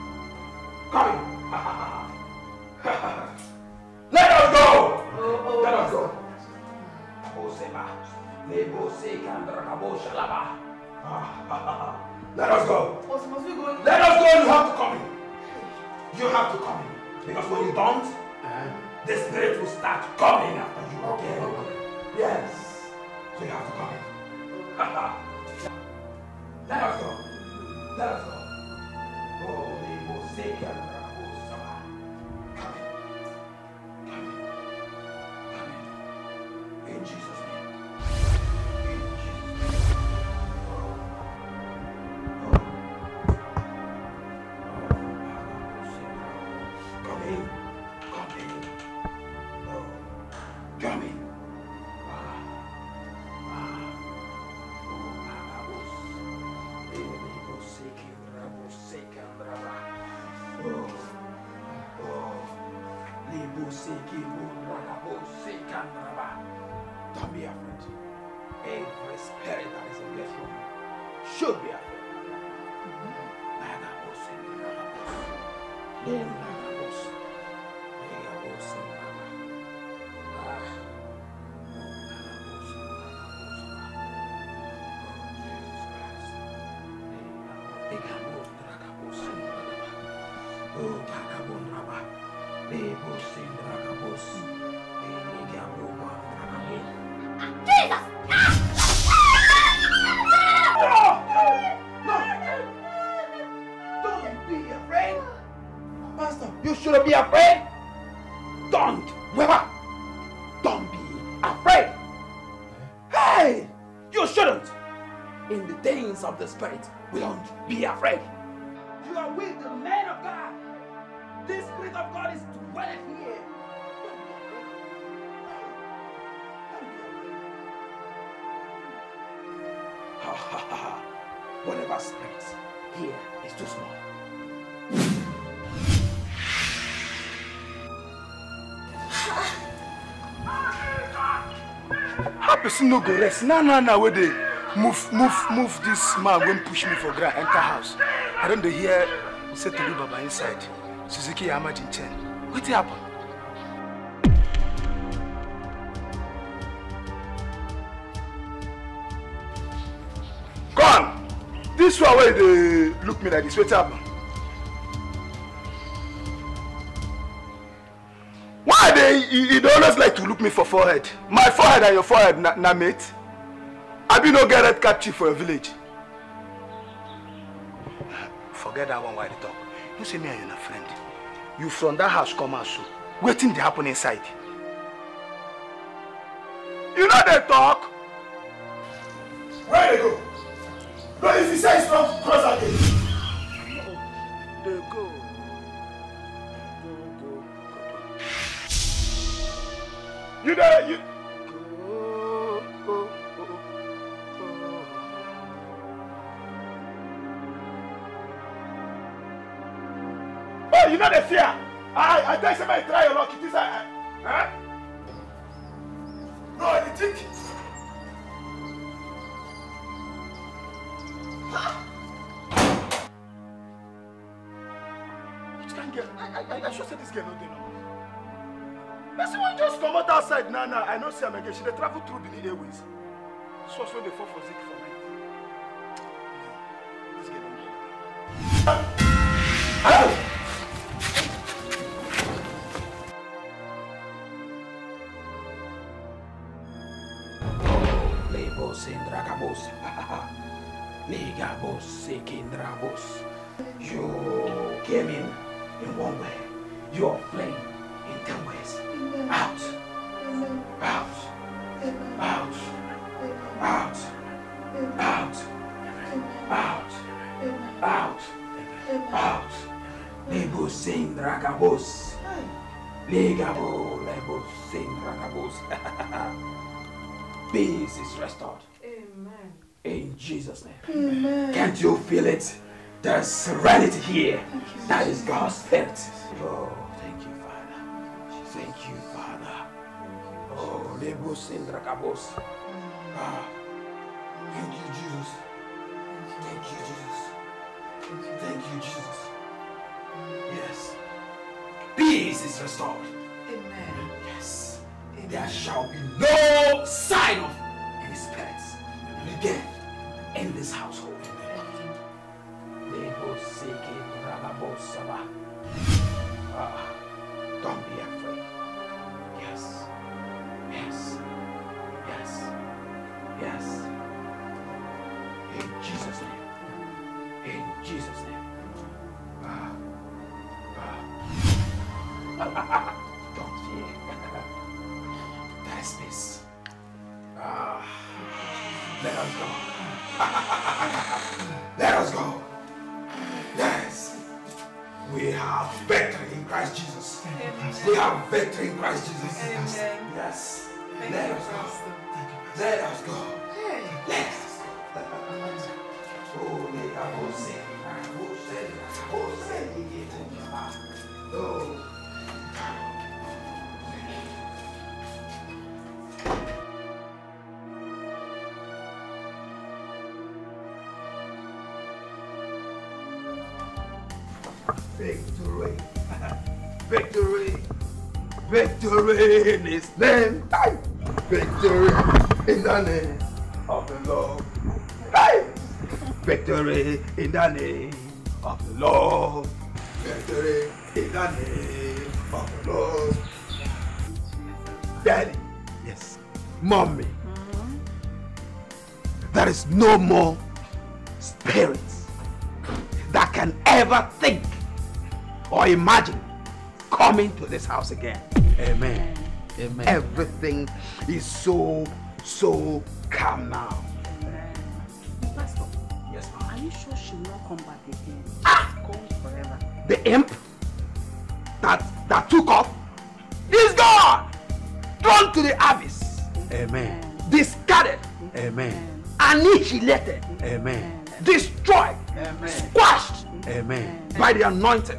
Coming. Let us go. Let us go. Let us go. Let us go. You have to come in. You have to come in. Because when you don't, the spirit will start coming after you. Okay? Yes. So you have to come in. Let us go. Let us go. Oh, they will say, come in. Come in. In Jesus' name. Don't be afraid. Every spirit that is in this room should be afraid. Shouldn't be afraid. Don't be afraid. Hey, you shouldn't. In the things of the spirit, we don't be afraid. You are with the man of God. The spirit of God is dwelling here. Whatever spirit here is too small. Person no go rest. Nah, where they move this man go and push me for ground, enter house. I don't hear say to leave Baba inside. Suzuki Amajin Chen. What happened? Go on! This way they look me like this. What happened? Why they always like to look me for forehead? My forehead and your forehead, na mate. I be no get red cap chief for a village. Forget that one while they talk. You say me and you're a friend. You from that house come out so. Waiting to happen inside. You know they talk. Where they go? But if you say it's not cross again. They go. You there, you. you know the fear. I tell somebody try your luck. It is huh? No, I think. You can't get. I should say this girl no dey normal. Person will just come out outside now. I know see am again. She dey travel through Benin Airways. So they fall for Zik for night. This girl don't get. Lebos in Dragabos. Ligabos Sekindrabos. You came in one way. You are playing in 10 ways. Out. Out. Out. Out. Out. Out. Out. Out. Lebos in Dragabos. Ligabo Lebos in Dragabos. Peace is restored. Amen. In Jesus' name. Amen. Can't you feel it? There's serenity here. That is God's spirit. Oh, thank you, Father. Thank you, Father. Oh, Lebos in Dragabos. Ah, thank you, Jesus. Thank you, Jesus. Thank you, Jesus. Yes. Peace is restored. Amen. Yes. There shall be no sign of any spirits again in this household. Don't be afraid. Yes. Yes. Yes. Yes. In Jesus' name. In Jesus' name. Don't fear. There is peace. Let us go. Let us go. Yes. We have victory in Christ Jesus. Amen. We have victory in Christ Jesus. Amen. Yes. Thank Let you, us go. Pastor. Let us go. Hey. Let us go. Oh, victory. Victory. Victory in His name. Victory in the name of the Lord. Victory in the name of the Lord. Victory in the name of the Lord. Daddy. Yes. Mommy. There is no more spirits that can ever think or imagine coming to this house again. Amen. Amen. Everything is so calm now. Pastor, yes, ma'am. Are you sure she will not come back again? Gone forever. The imp that took off is gone, thrown to the abyss. Amen. Discarded. Amen. Annihilated. Amen. Destroyed. Amen. Squashed. Amen. By the anointing.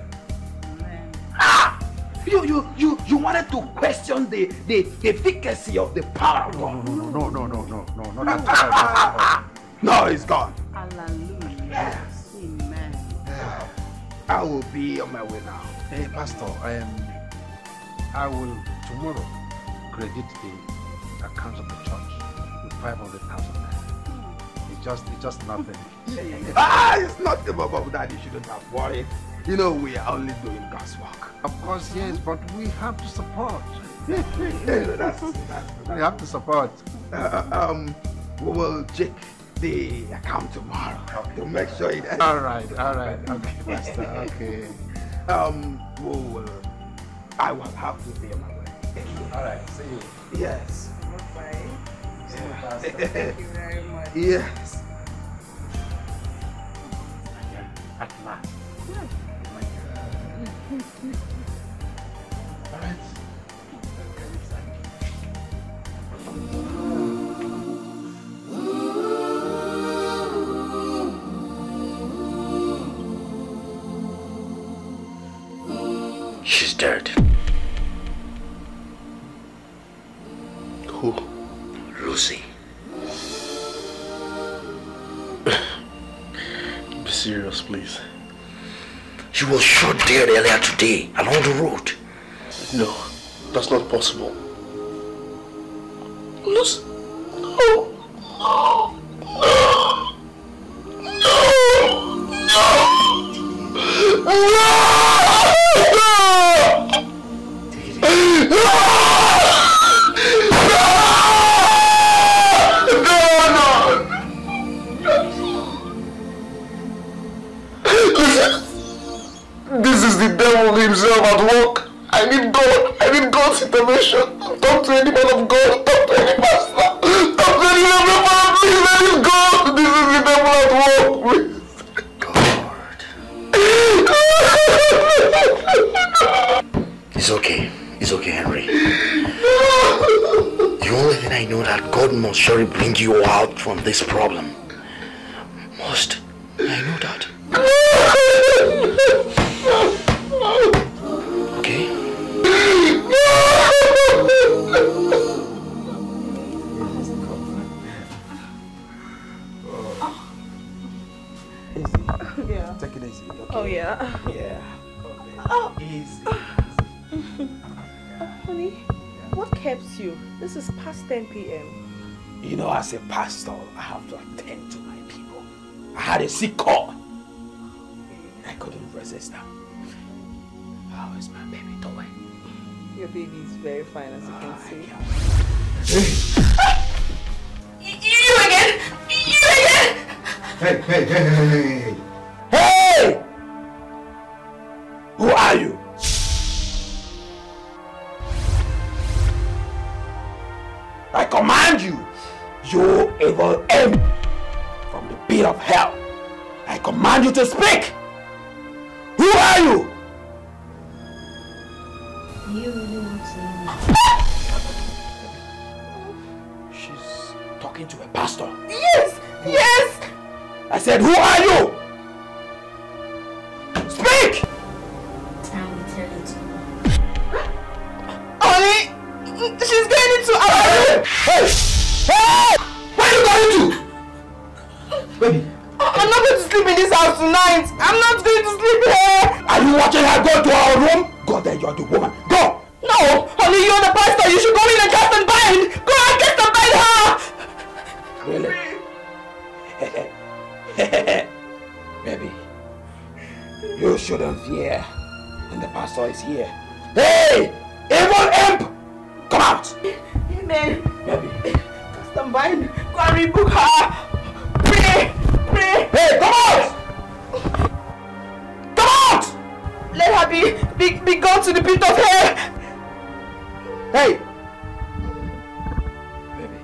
You wanted to question the efficacy of the power of God. No. No, it's gone. Hallelujah. Yes. Amen. I will be on my way now. Hey, Pastor, I will tomorrow credit the accounts of the church with 500,000 naira. It's just nothing. It's nothing about that. You shouldn't have worried. You know, we are only doing God's work. Of course, yes, but we have to support. That's we have to support. We will check the account tomorrow to make sure it. All right. Okay, Pastor. Okay. I will have to be on my way. All right. See you. Yes. Bye. Yeah. Thank you very much. Yes. At last. All right. Ooh. She's dead. Who? Lucy. Be serious, please. She was shot dead earlier today along the road. No, that's not possible. Lucy? No. This is the devil himself at work. I need God. I need God's intervention. Talk to any man of God. Talk to any pastor. Talk to any man of God. Please, I need God. This is the devil at work. Please. It's okay. It's okay, Henry. The only thing I know that God must surely bring you out from this problem. Must. I know that. Okay? Yeah. Take it easy. Okay? Oh, yeah. Yeah. Oh. Easy. Honey, what keeps you? This is past 10 p.m. You know, as a pastor, I have to attend to my people. I had a sick call. I couldn't resist them. How is my baby doing? Your baby is very fine, as you can see. You again! You again! Hey! Hey! Who are you? I command you, you evil imp from the pit of hell. I command you to speak. Who are you? You really want to know? She's talking to a pastor. Yes! Yes! I said, who are you? Speak! I will tell you to. Honey, she's going into our room. Hey! Hey! Where are you going to? Baby. I'm not going to sleep in this house tonight. I'm not going to sleep here. Are you watching her go to our room? Go there, you're the woman. Go! No! Honey, you're the pastor. You should go in and cast and bind. Go and cast and bind her. Really? Baby, you shouldn't fear when the pastor is here. Hey! Evil imp! Come out! Amen. Baby. Cast and bind. Go and rebuke her. Pray. Pray. Hey, come out! Come out! Let her be gone to the pit of hell. Hey! Baby,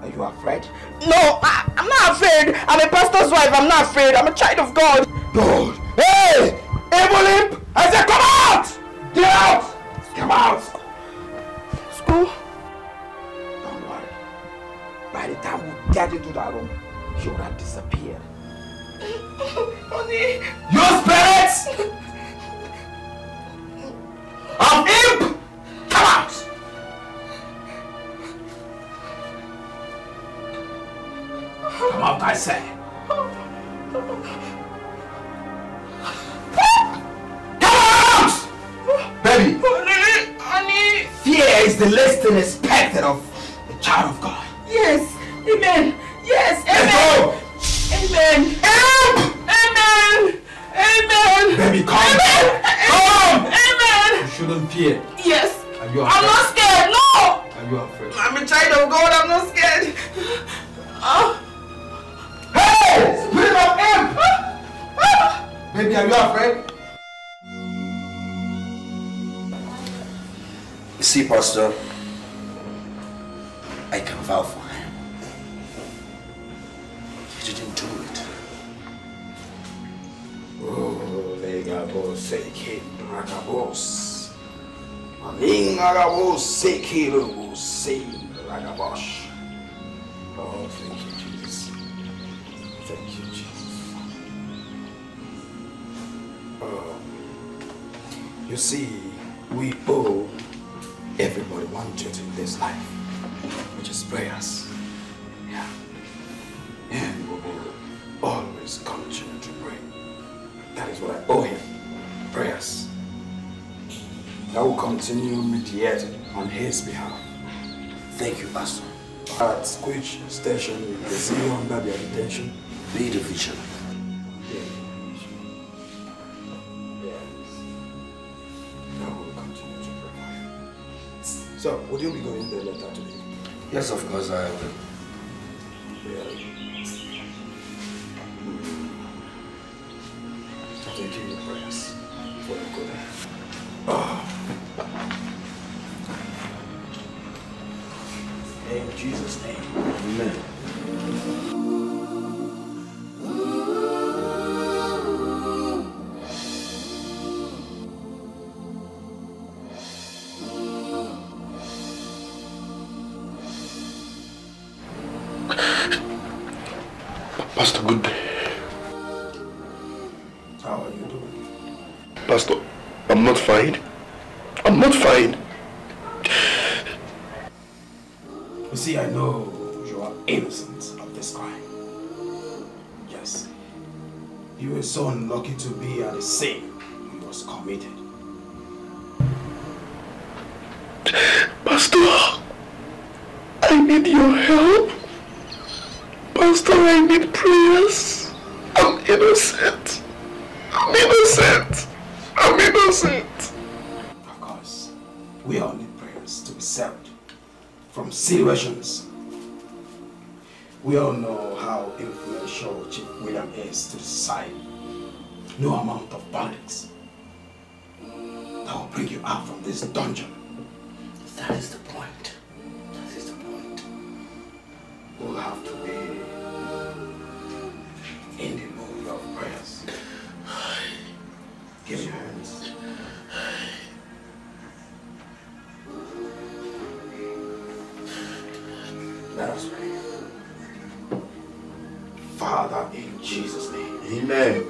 are you afraid? No, I'm not afraid. I'm a pastor's wife. I'm not afraid. I'm a child of God. Good. Hey! Evil imp! I said come out! Get out! Come out! School? Don't worry. By the time we get into that room, she would have disappeared. Honey! You spirits! Of imp! Come out! Come out, I say! Come out! Baby! Honey! Fear is the least thing expected of a child of God. Yes! Amen! Yes! Let's go! Amen! Imp! Amen! Amen! Baby, come! Amen! Come! Amen! You shouldn't fear. Yes! Are you I'm not scared! No! Are you afraid? I'm a child of God. I'm not scared. Hey! Spirit of imp! Baby, are you afraid? You see, Pastor, I can vow for him. He didn't do it. Oh, legabos, seke, ragabos. Malingabos, seke, lobos, se, ragabos. Oh, thank you, Jesus. Thank you, Jesus. Oh. You see, we owe everybody one duty in this life, which is prayers. Yeah. And we will always continue to pray. That is what I owe him. Prayers. I will continue mediating on his behalf. Thank you, Pastor. At which station is he under their detention? Be the vision. Yes. I will continue to pray for you. So, would you be going the letter today? Yes, of course I will. Really? Thank you, your prayers for the good. In Jesus' name. Amen. Pastor, good day. How are you doing? Pastor, I'm not fine. I'm not fine. You see, I know you are innocent of this crime. Yes. You were so unlucky to be at the scene when it was committed. Pastor, I need your help. Pastor, I need prayers. I'm innocent. I'm innocent. I'm innocent. Of course, we all need prayers to be saved from situations. We all know how influential Chief William is to the society. No amount of politics that will bring you out from this dungeon. That is the point. That is the point. We'll have to be in the mood of prayers. Give me your hands. Let us pray. Father, in Jesus' name. Amen.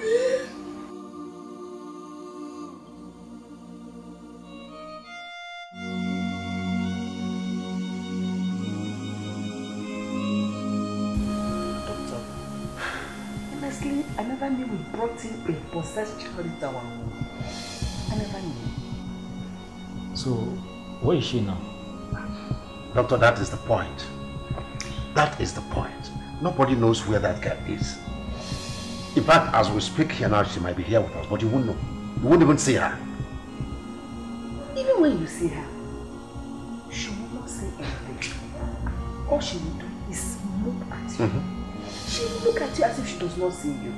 Honestly, I never knew we brought in a possessed child into our home. I never knew. So, where is she now? Doctor, that is the point. That is the point. Nobody knows where that girl is. In fact, as we speak here now, she might be here with us, but you won't know. You won't even see her. Even when you see her, she will not say anything. All she will do is look at you. She will look at you as if she does not see you.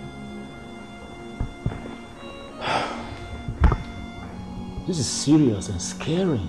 This is serious and scary.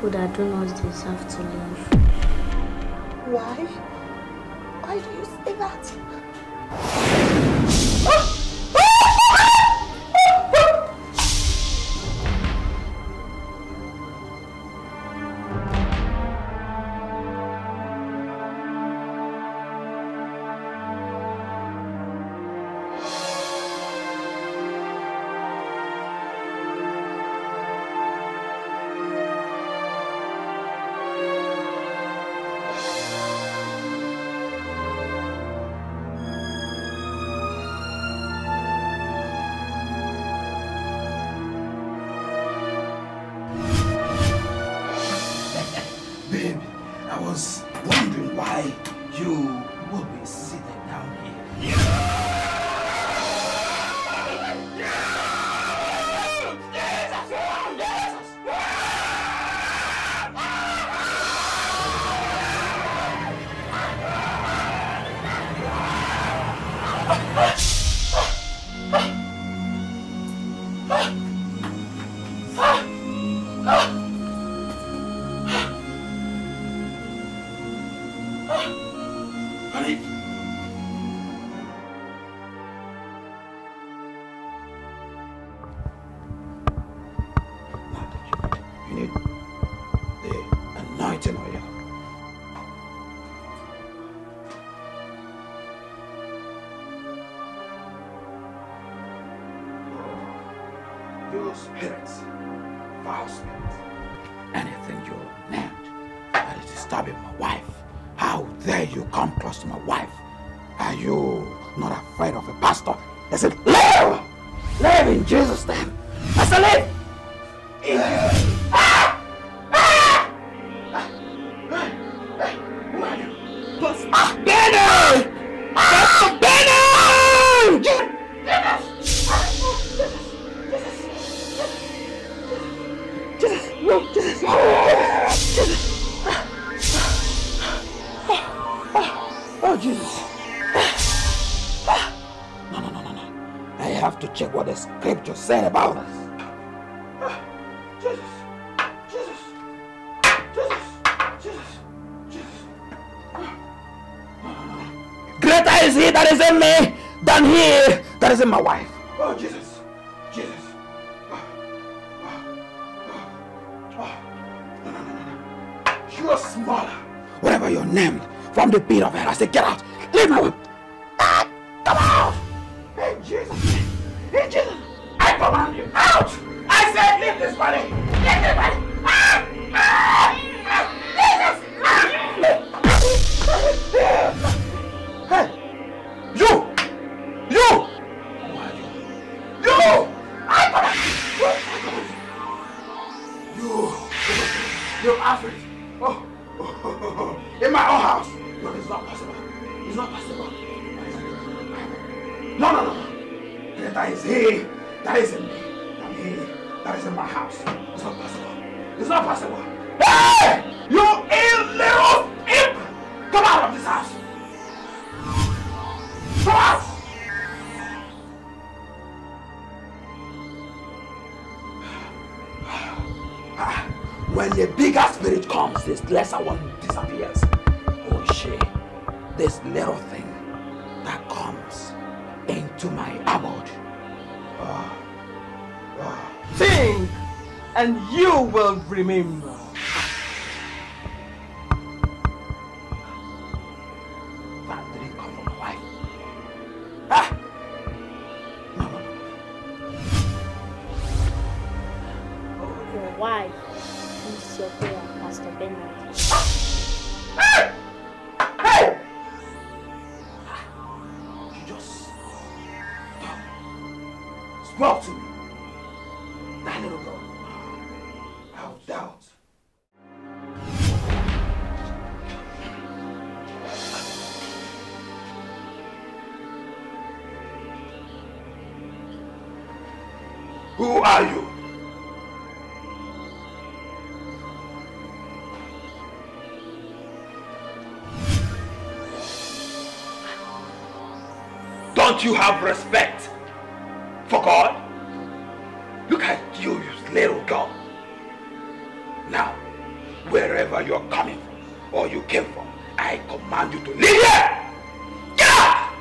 That do not deserve to live. Why? Why do you say that? need the anointing oil. You spirits, foul spirits, anything you named that is disturbing my wife, how dare you come close to my wife? Are you not afraid of a pastor? I said, live! Live in Jesus' name! I said, live! In Jesus' name. Benny! Pastor Benny! Jesus! No, Jesus! Oh, Jesus! No. I have to check what the scripture said about us. Greater is he that is in me than he that is in my wife. Oh, Jesus. You are smaller. Whatever you're named from the pit of hell, I say, get out. Leave my wife. Come out. In Jesus' name. In Jesus' name. I command you out. I said, leave this body. Leave this body. Hey, you! I command you! You Alfred! Oh, in my own house! No, it's not possible. It's not possible. No. Greater is he that is in me than he that is in my house. It's not possible. It's not possible. Hey! You ill little imp! Come out of this house! Come out! When the bigger spirit comes, this lesser one disappears. Oh, this little thing that comes into my abode. Sing, and you will remember. That didn't come from my wife. No. Your wife is your prayer, Pastor Bernard. Hey! You just spoke to me. That little girl. How doubt. Who are you? Don't you have respect for God? Look at you, you little girl. Now, wherever you're coming from or you came from, I command you to leave here! Get out!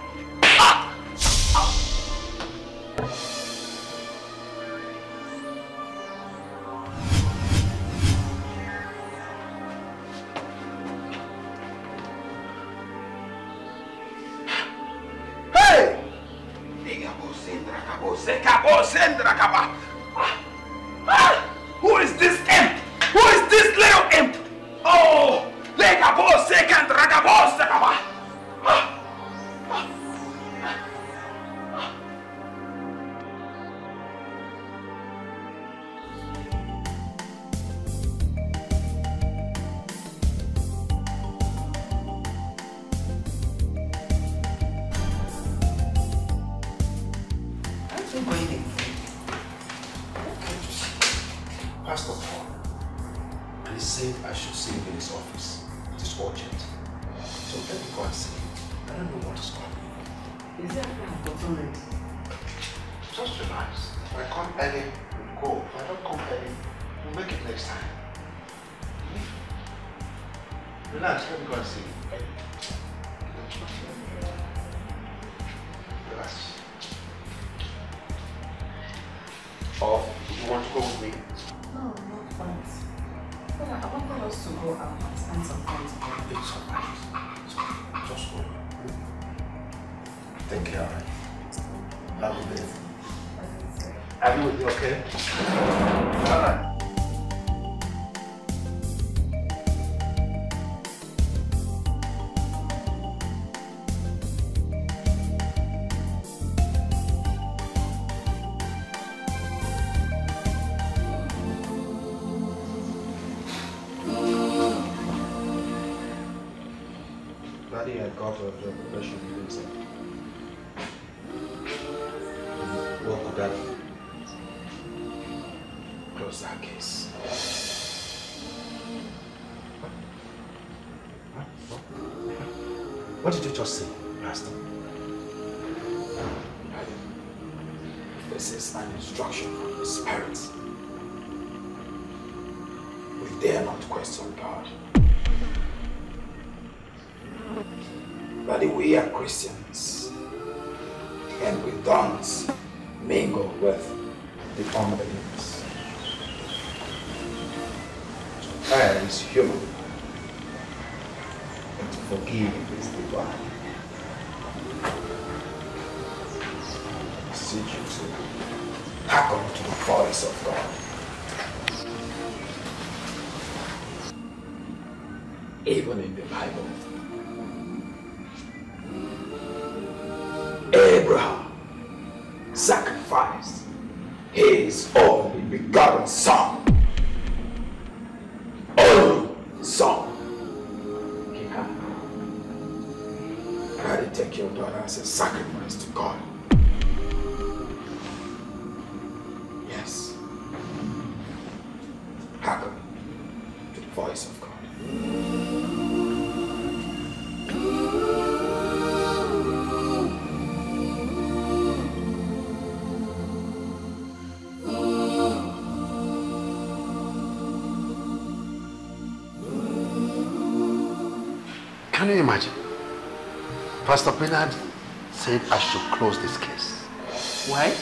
Hey! Who is this imp? Who is this little imp? Oh! Pastor Paul, and he said I should see him in his office. It is urgent. So let me go and see him. I don't know what is going on. Is there an opportunity? Just relax. If I come early, we'll go. If I don't come early, we'll make it next time. Relax, let me go and see him. Relax. Or do you want to go with me? No, not thanks. us to go out and spend some time together. It's alright. It's alright. Just go. Take care, alright? Have a good day. Are you with me, okay? Alright. Daddy had got a depression himself. What could that be? Close that case. What did you just say, Pastor? This is an instruction from the spirits. We dare not question God. But we are Christians, and we don't mingle with the unbelievers. I is human, and to forgive is divine. I beseech you to hearken to the voice of God. Even in the Bible, Abraham sacrificed his only begotten son. Only son. He had. Rather take your daughter as a sacrifice to God. Yes. Hearken to the voice of God. Can you imagine? Pastor Bernard said I should close this case. Why?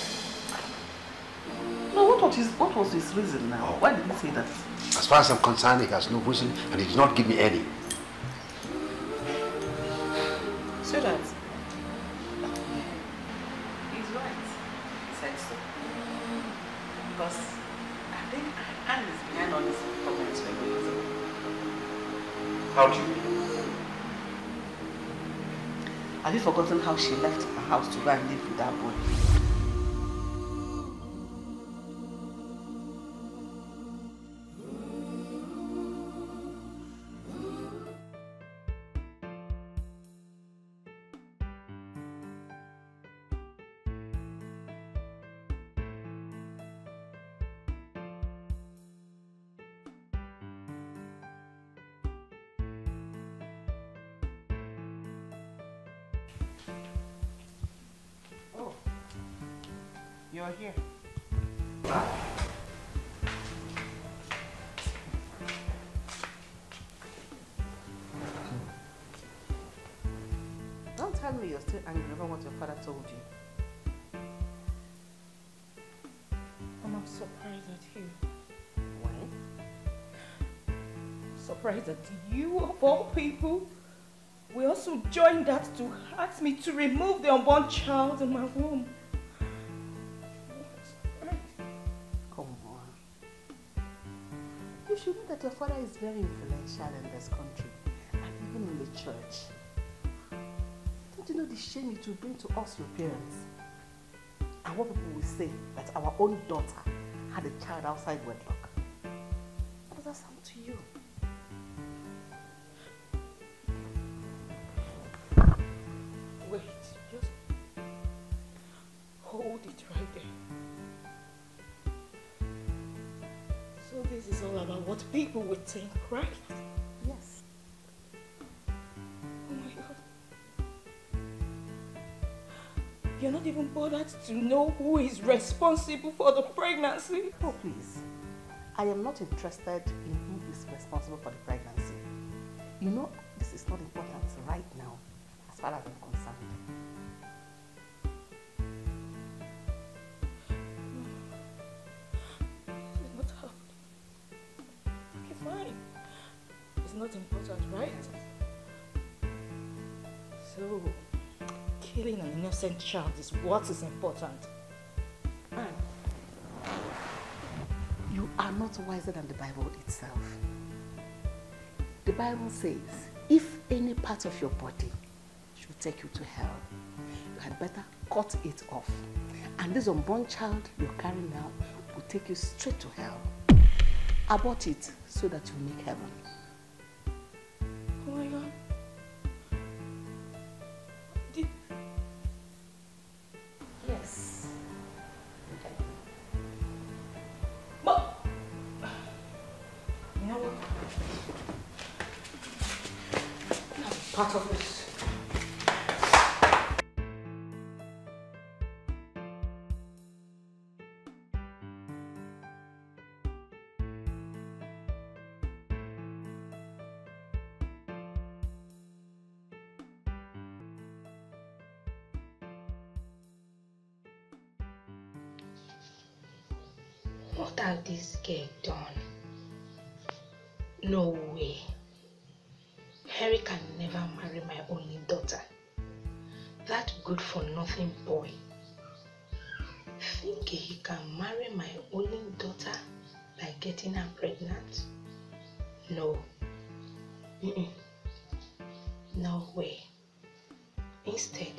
No, what was his reason now? Why did he say that? As far as I'm concerned, he has no reason and he did not give me any. So that he's right. He said so. Because I think Anne is behind all these comments we're going through. How do you mean? Have you forgotten how she left her house to go and live with that boy? You're here. Don't tell me you're still angry over what your father told you. I'm surprised at you. Why? Surprised that you, of all people, will also join that to ask me to remove the unborn child in my womb. Come on. You should know that your father is very influential in this country and even in the church. Don't you know the shame it will bring to us, your parents? And what people will say that our own daughter had a child outside wedlock. How does that sound to you? Wait, just hold it right there. So this is all about what people would think, right? Yes. Oh my God. You're not even bothered to know who is responsible for the pregnancy? Oh, please. I am not interested in who is responsible for the pregnancy. You know, this is not important right now, as far as I'm concerned. This is not happening. Okay, fine. is not important, right? So, killing an innocent child is what is important. Anne, you are not wiser than the Bible itself. The Bible says, if any part of your body should take you to hell, you had better cut it off. And this unborn child you're carrying now will take you straight to hell. Abort it so that you make heaven. Oh my God. Yes. But you know what? I'm part of this. What have this girl done? No way. Harry can never marry my only daughter. That good-for-nothing boy. Think he can marry my only daughter by getting her pregnant? No. No way. Instead,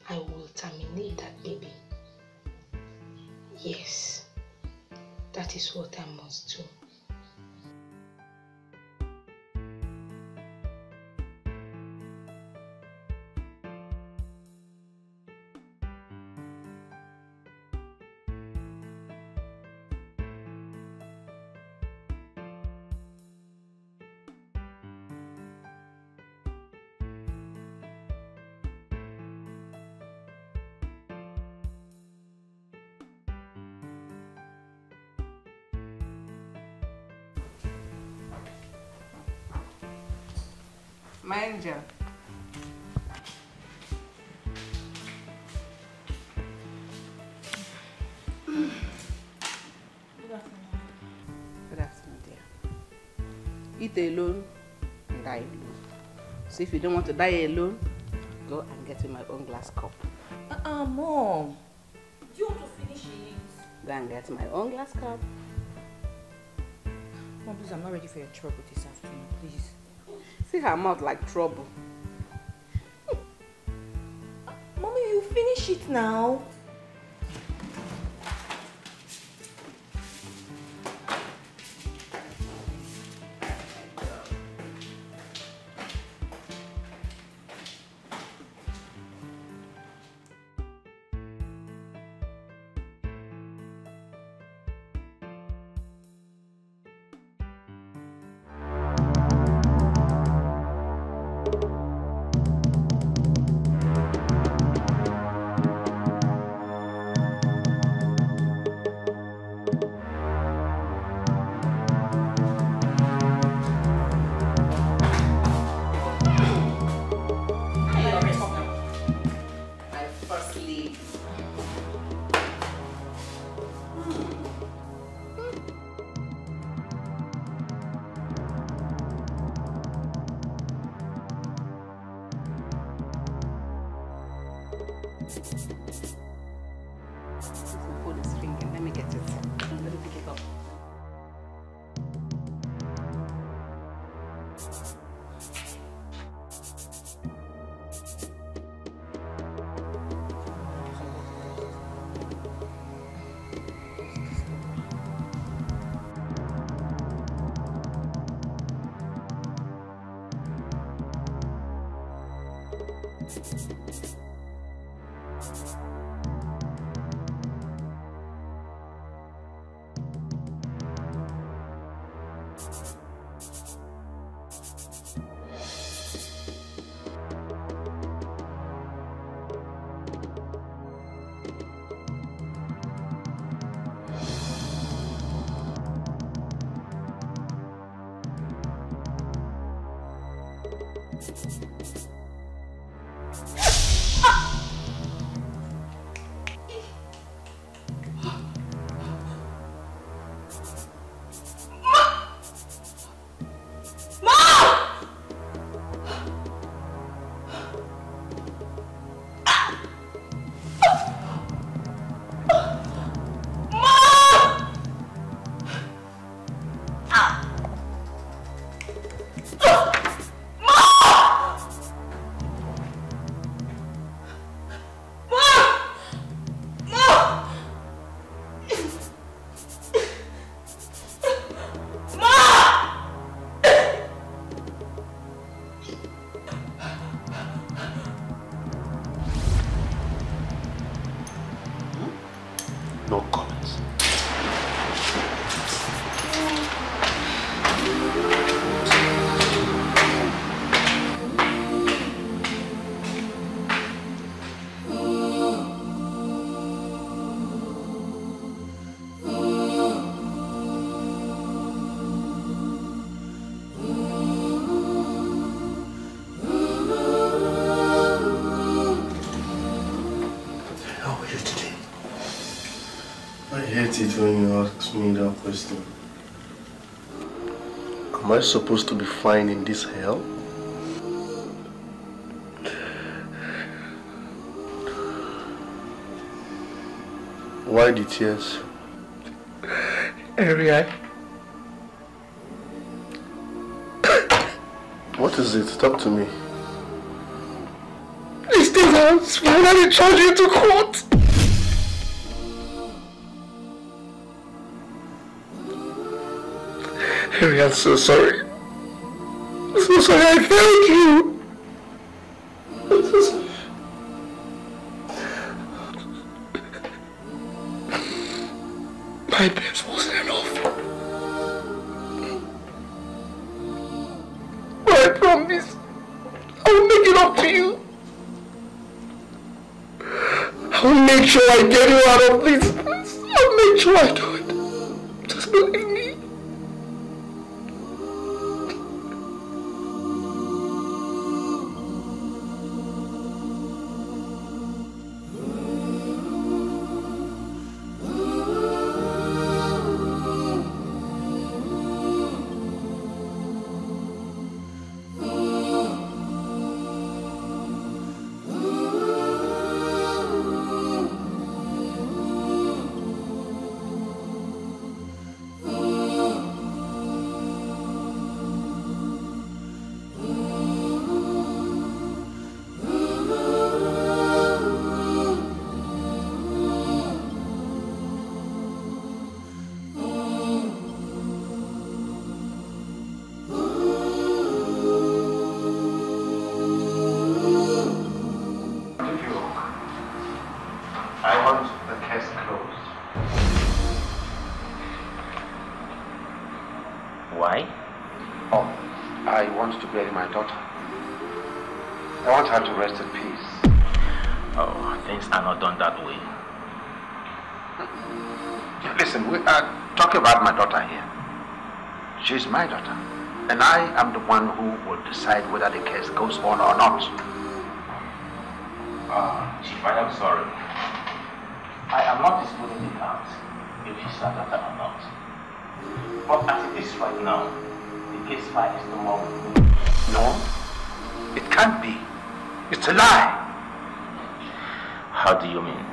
I will terminate that baby. Yes. That is what I must do. My angel. Good afternoon, dear. Eat alone and die alone. So if you don't want to die alone, go and get me my own glass cup. Mom. Do you want to finish it? Go and get my own glass cup. Mom, please, I'm not ready for your trouble this afternoon, please. See her mouth like trouble. Mommy, you finish it now. My phone is ringing. Let me get it. Let me pick it up. Mom! it when you ask me that question. Am I supposed to be fine in this hell? Why the tears? Henry, What is it? Talk to me. these things are finally charged you to court. Henry, I'm so sorry. I'm so sorry I failed you. I'm so sorry. My best wasn't enough. But I promise I will make it up to you. I will make sure I get you out of this. I'll make sure I do it. Just believe me. She's my daughter, and I am the one who will decide whether the case goes on or not. Chief, I am sorry. I am not disputing the count if she's our daughter or not. But as it is right now, the case file is no more with me. No, it can't be. It's a lie. How do you mean?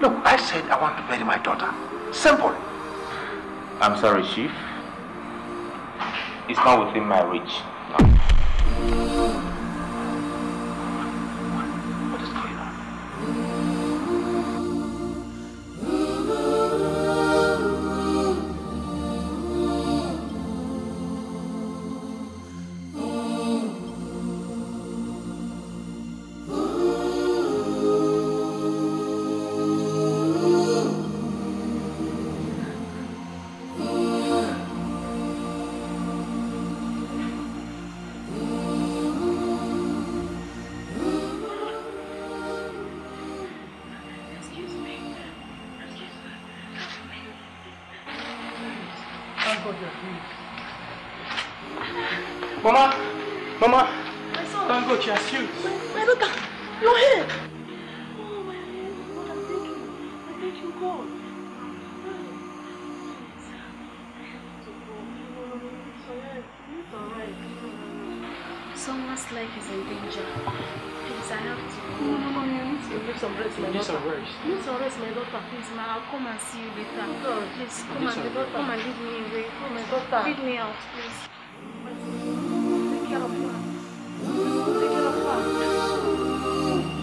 Look, I said I want to bury my daughter. Simple. I'm sorry, Chief. It's not within my reach. No. What is going on? Mama! Mama! My son! Thank God she has shoes. My daughter! Your head! Oh, my head. God, I thank you, God. It's alright. Someone's life is in danger. Please, I have to go. No, you need to get some rest, my daughter. You need some rest, my daughter. Please, ma, I'll come and see you later. God, please, come and leave me away. Oh, my daughter. Leave me out, please. Take care of her. Take care of her.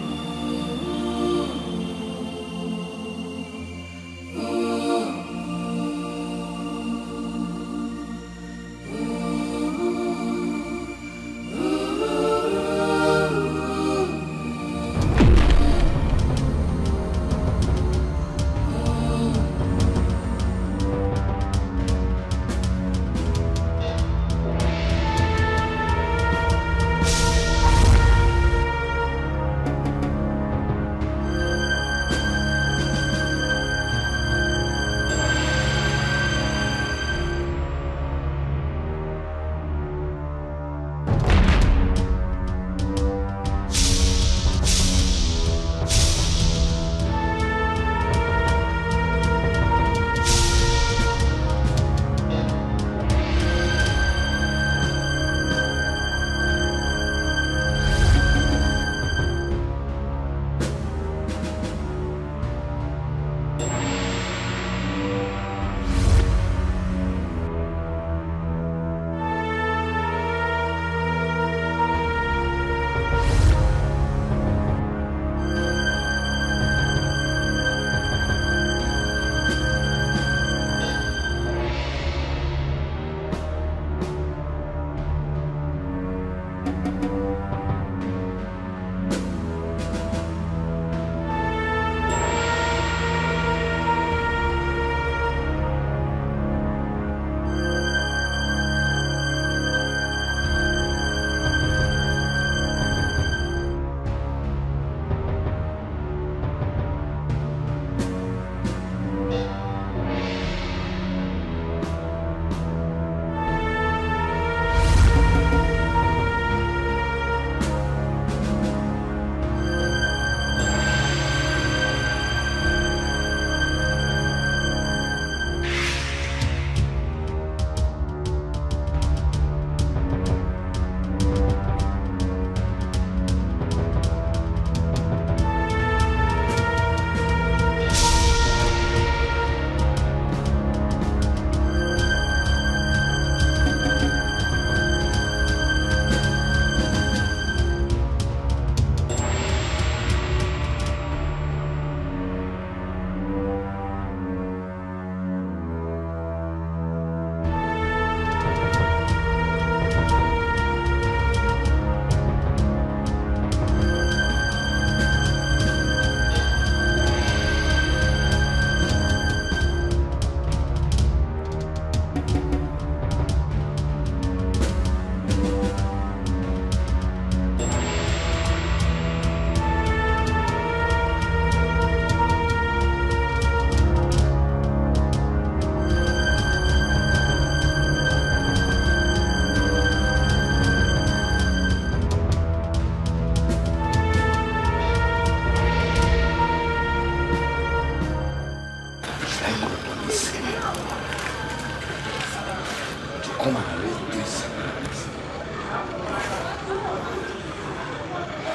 come and arrange this.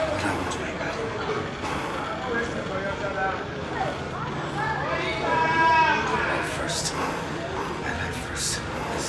What happened to my body? My life first. Yes.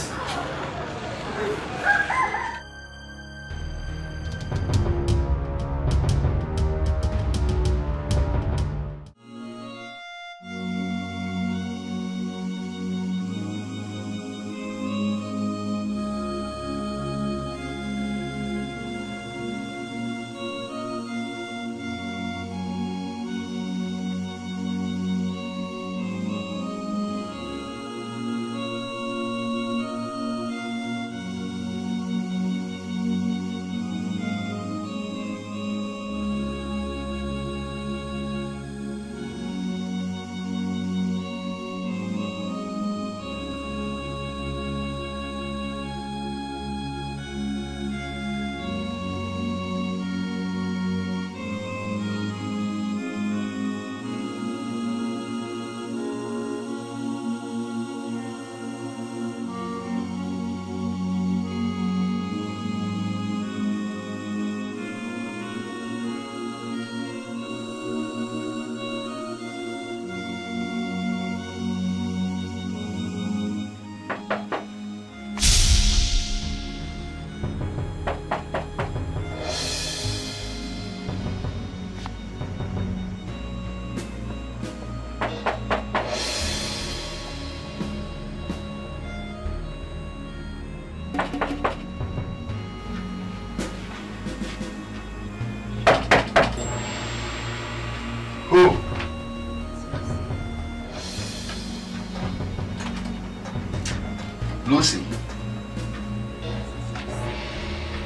Lucy.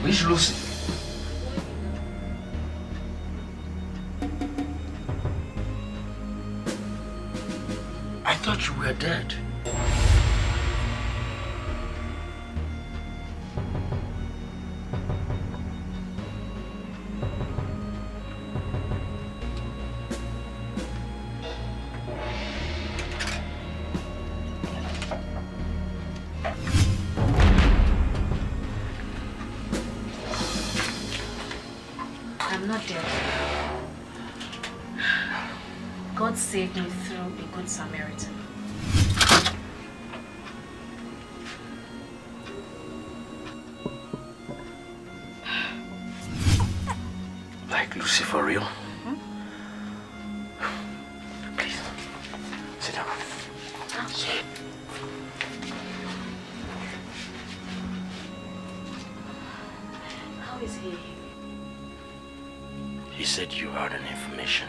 Which Lucy? I thought you were dead. Saved me through a good Samaritan. Like Lucy for real? Please, sit down. How is he? He said you had an information.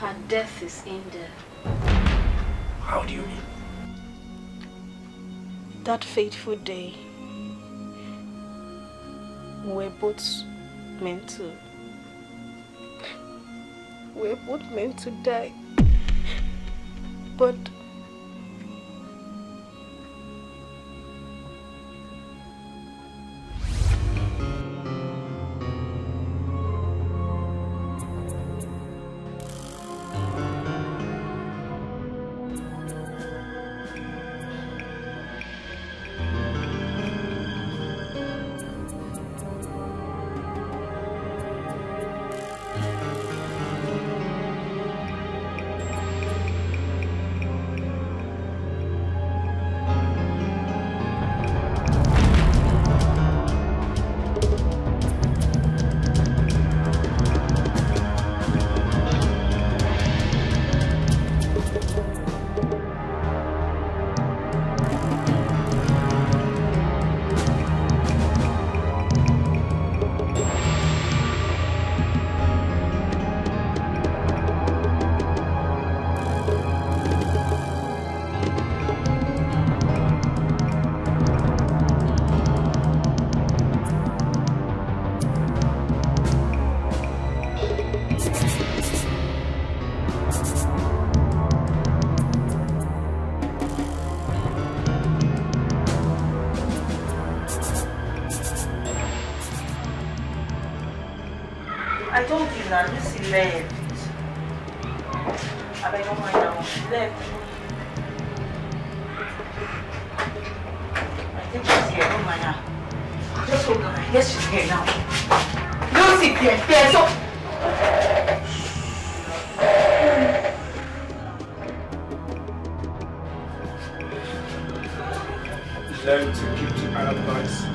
Her death is ended. How do you mean? That fateful day, we were both meant to die. But now. This is left. I beg my now. Left. I think she's here. Oh my now. Just hold on. Yes, she's here now. Don't sit there. There. So. Learn to keep to advice.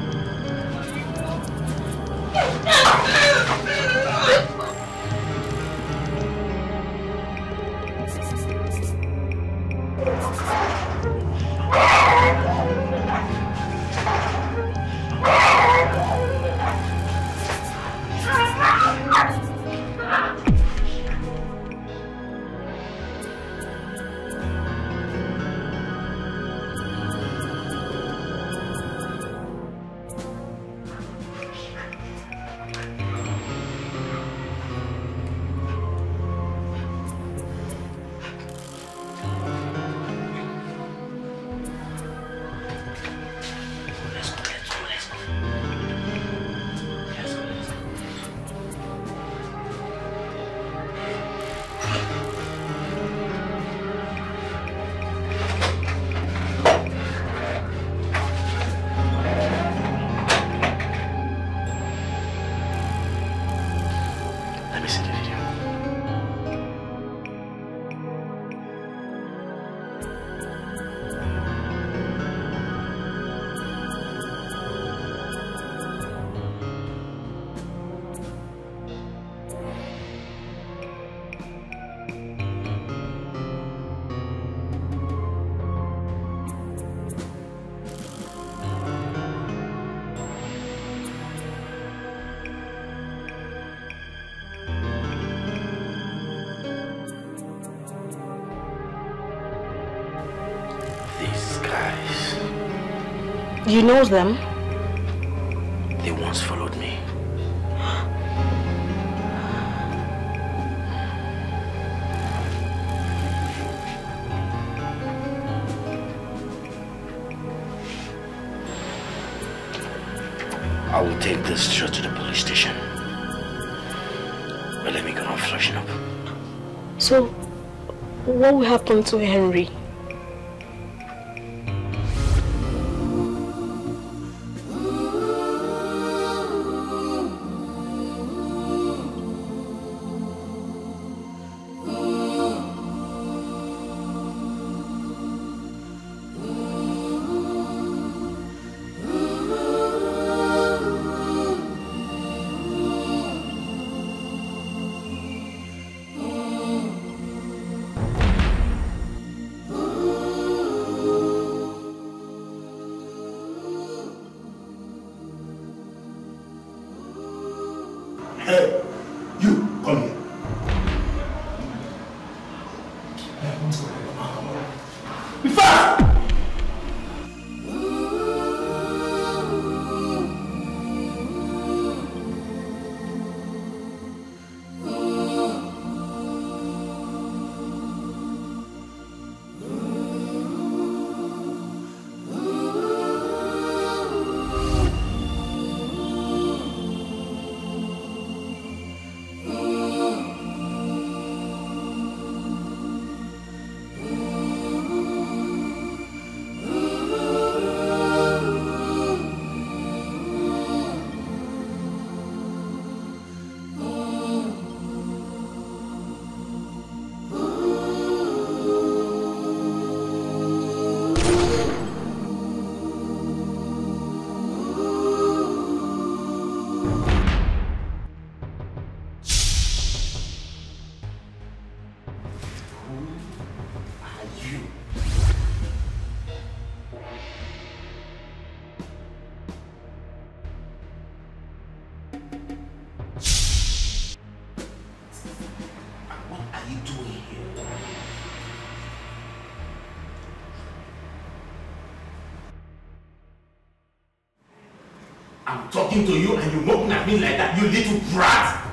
You know them? They once followed me. I will take this straight to the police station. But let me go on freshen up. So, what will happen to Henry? I'm talking to you and you're looking at me like that, you little brat!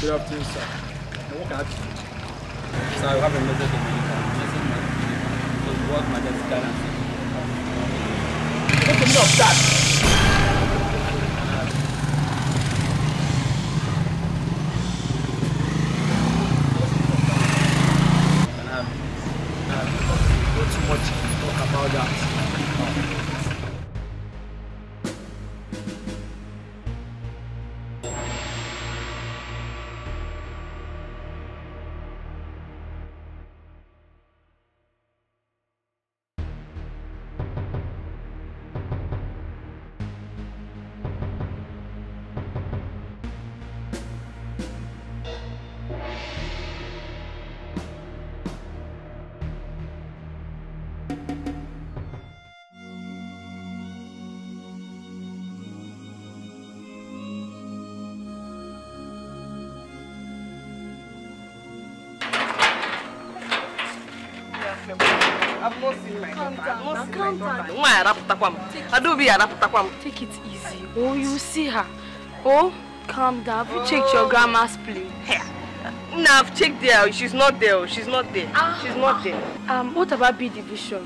Good afternoon, sir. Now, what can I do? Sir, I have a message in my to work Majestic Guidance. What's the meaning of that? Not too much talk about that. Take it easy. Oh, you see her. Oh, calm down. Have you checked your grandma's place? Now I've checked there. She's not there. She's not there. She's not there. What about B division?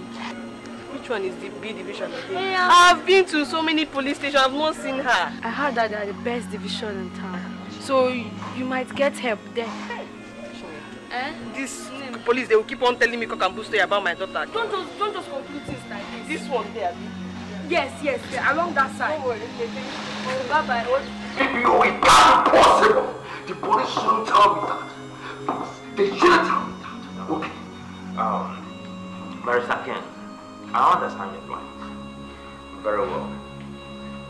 Which one is the B division again? Yeah. I've been to so many police stations. I've not seen her. I heard that they are the best division in town. So you might get help there. This police, they will keep on telling me cock and bull story about my daughter. Don't just conclude things like this. This one there. Yes, along that side. Don't worry. Bye-bye. No, it can't be possible. The police shouldn't tell me that. They shouldn't tell me that. Okay. Marissa Ken, I understand your plight. Very well.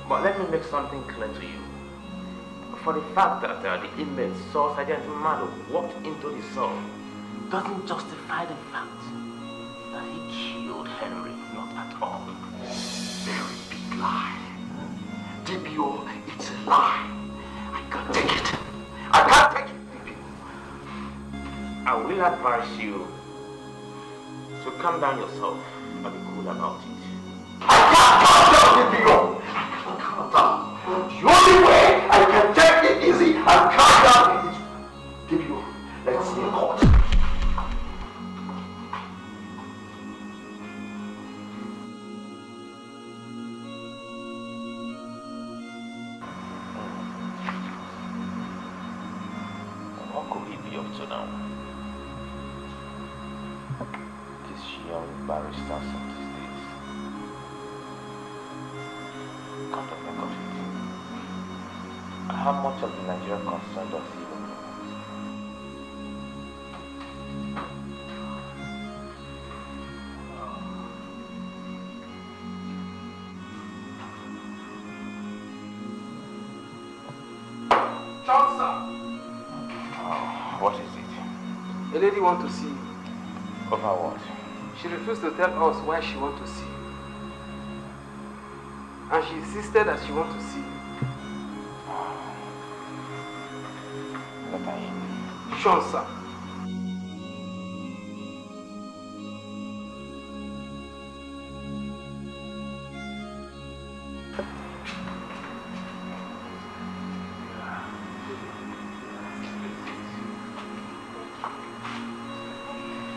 But let me make something clear to you. For the fact that the inmate saw Sergeant Mado walked into the cell doesn't justify the fact that he killed Henry, not at all. Very big lie. DBO, it's a lie. I can't take it. I can't take it, DBO. I will advise you to calm down yourself and be cool about it. I can't calm down, DBO. I can't calm down. The only way I can take it easy and calm down is DBO. Let's see a court. What could he be up to now? This young barrister of these days. Come to think of it. How much of the Nigerian concern does he even know? Chancellor! What is it? A lady wants to see you. Over what? She refused to tell us why she wants to see you. And she insisted that she wants to see you. Sean, sir.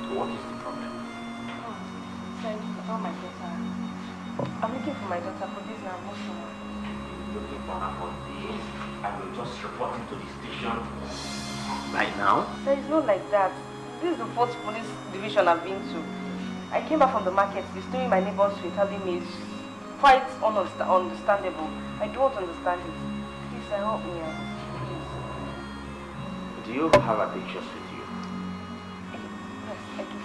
What is the problem? Thank you about my daughter. I'm looking for my daughter for this now. Looking for her for this? I will just report into the station. Right now? There is not like that. This is the 4th police division I've been to. I came back from the market. The story my neighbors were telling me is quite understandable. I don't understand it. Please, help me out. Please. Do you have a pictures with you? Yes, I do.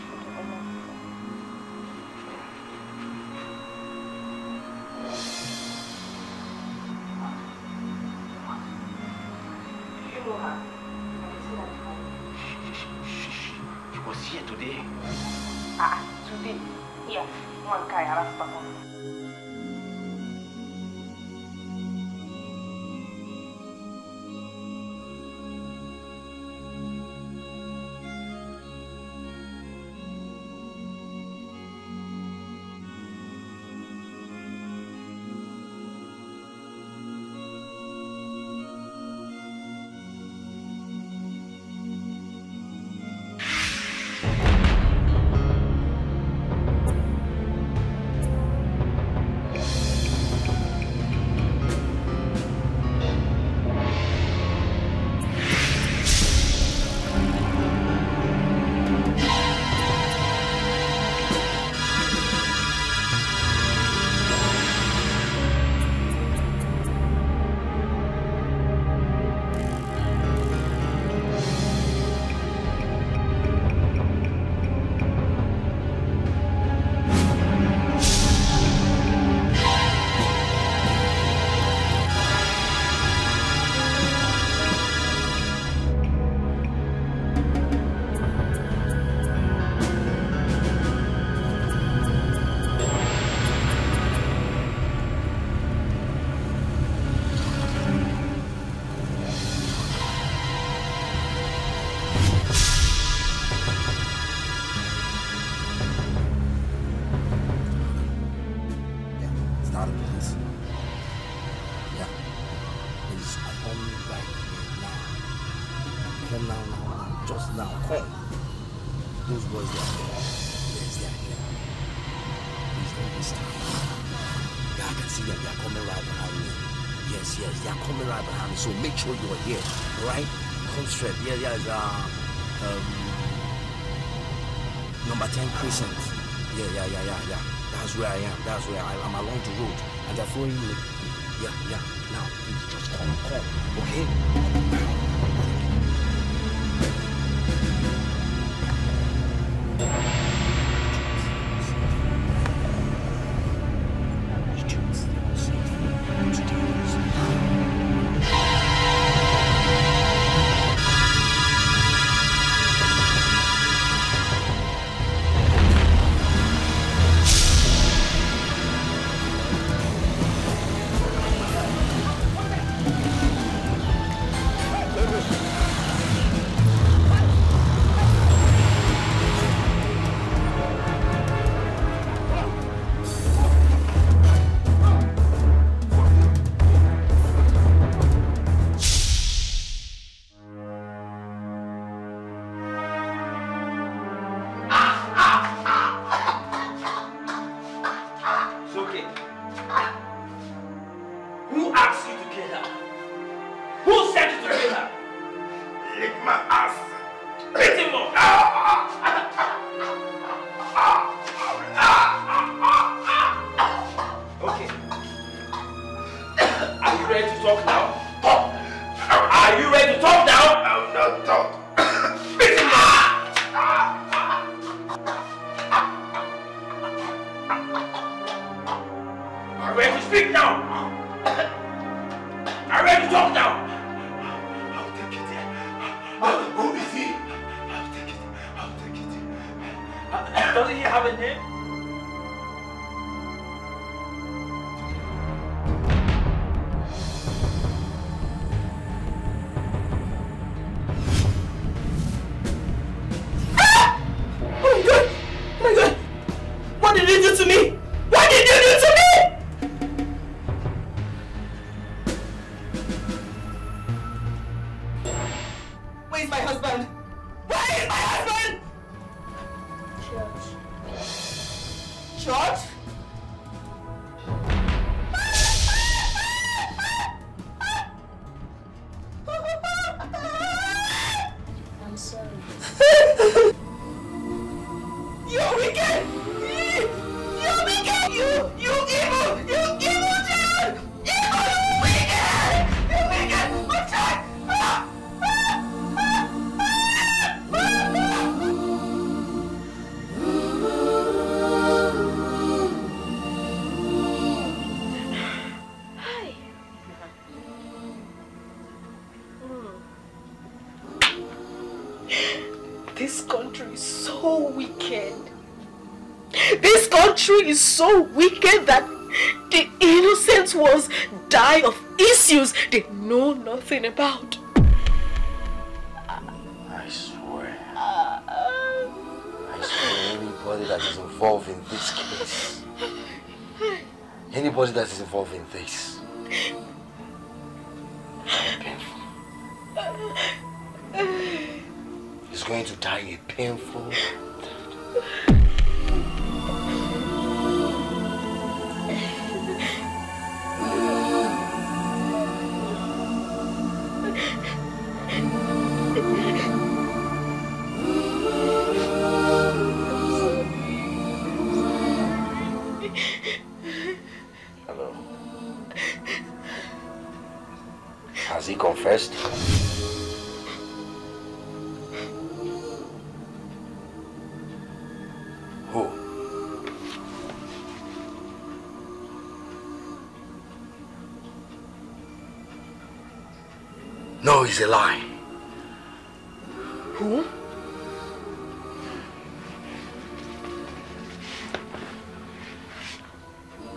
You know her. She was here today. Today? Yeah. One guy asked for without the police. Yeah. Please come right here now. Come now. Just now. Come. Those boys they are there. Yes, they are here. Please don't waste time. Yeah, I can see them. They are coming right behind me. Yes, they are coming right behind me. So make sure you are here. Alright? Come straight. Yeah, number 10 precinct. Yeah. That's where I am. That's where I'm along the road. And they're following me. Yeah. Now, please just come. Okay? Is so wicked that the innocent ones die of issues they know nothing about. I swear anybody that is involved in this case, anybody that is involved in this, is going to die a painful death. Hello. Has he confessed? Who? No, it's a lie. Who?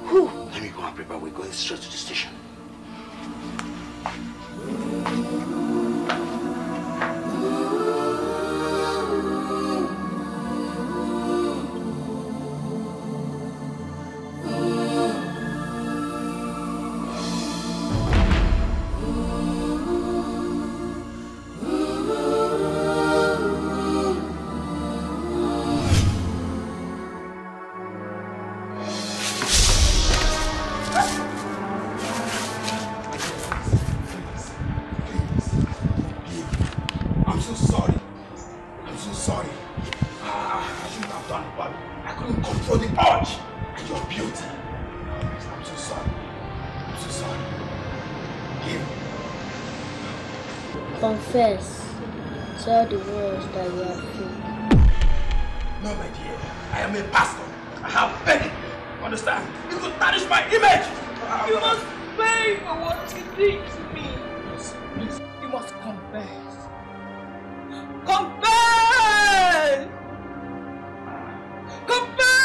Who? Let me go and prepare. We're going straight to the station. Confess. Tell the world that you are free. No, my dear. I am a pastor. I have faith. Understand? It could tarnish my image. You must pay for what you did to me. Please. You must confess. Confess! Confess!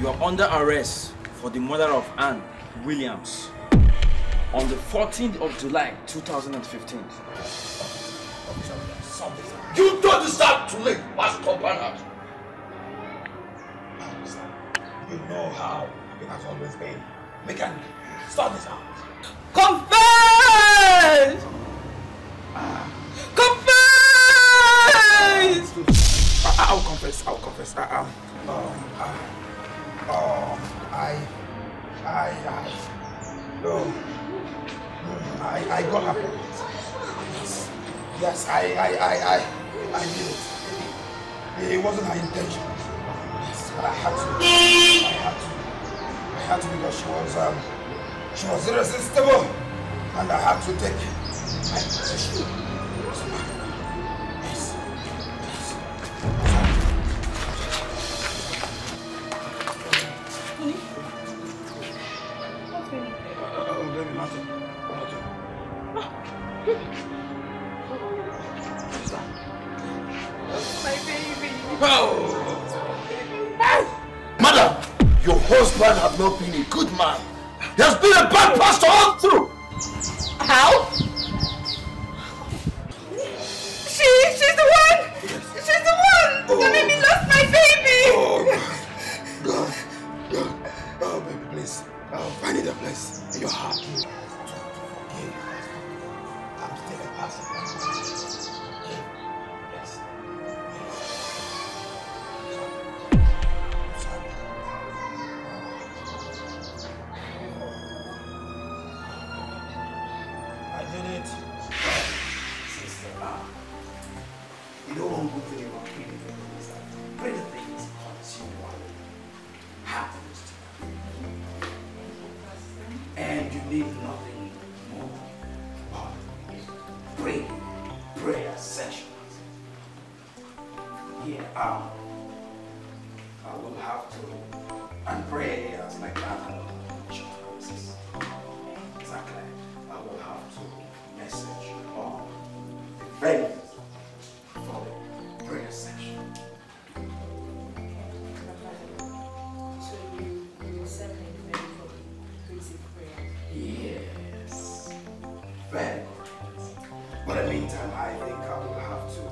You are under arrest for the murder of Anne Williams on the 14th of July 2015. You don't deserve to live as companions. You know how it has always been. We can sort this out. Confess! Confess! I'll confess. I'll confess. I got her pregnant. Yes, I did it. It wasn't her intention. Yes, but I had to because she was irresistible, and I had to take my position. Yes. Baby, nothing. My baby. Oh. Madam, your husband has not been a good man. He has been a bad pastor all through. How? She's the one. Yes. She's the one that made me lost my baby. Oh, God. Oh, baby, please. Find it a place in your heart to forgive. I'm still a pastor. Yes. I did it. Sister, you don't want good thing about pretty things. Pretty things consume one. Happiness to you. And you need nothing more but prayer sessions. Here, I will have to, and prayers like that churches. Exactly. I will have to message on the venue for the prayer session. So you send me the venue for the basic prayer? Yes. Very correct. But in the meantime, I think I will have to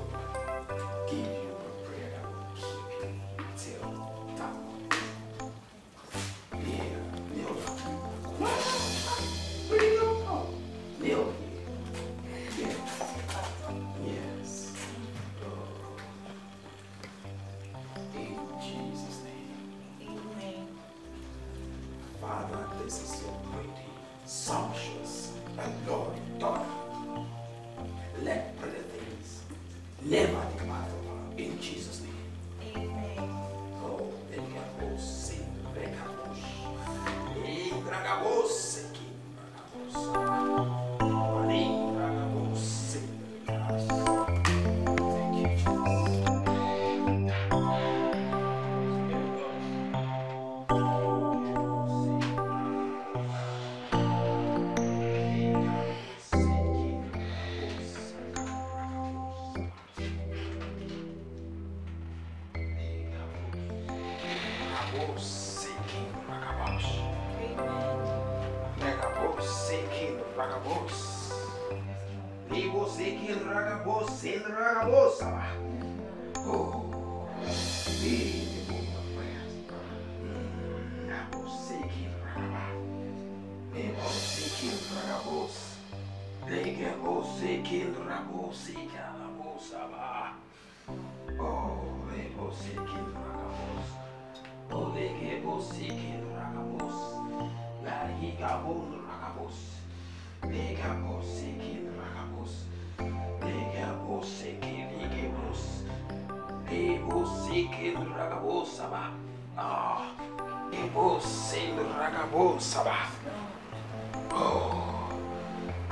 give you a prayer that will keep you till that point. Yeah, kneel down. Where do you go? Kneel here. Yes. In Jesus' name. Amen. Father, this is your pretty, sumptuous, and glory daughter. Let pretty things never depart from her. In Jesus' name. Amen. Oh, they can both sing, they can both sing, dragabos, sing, dragabos, sing, thank you, Oh,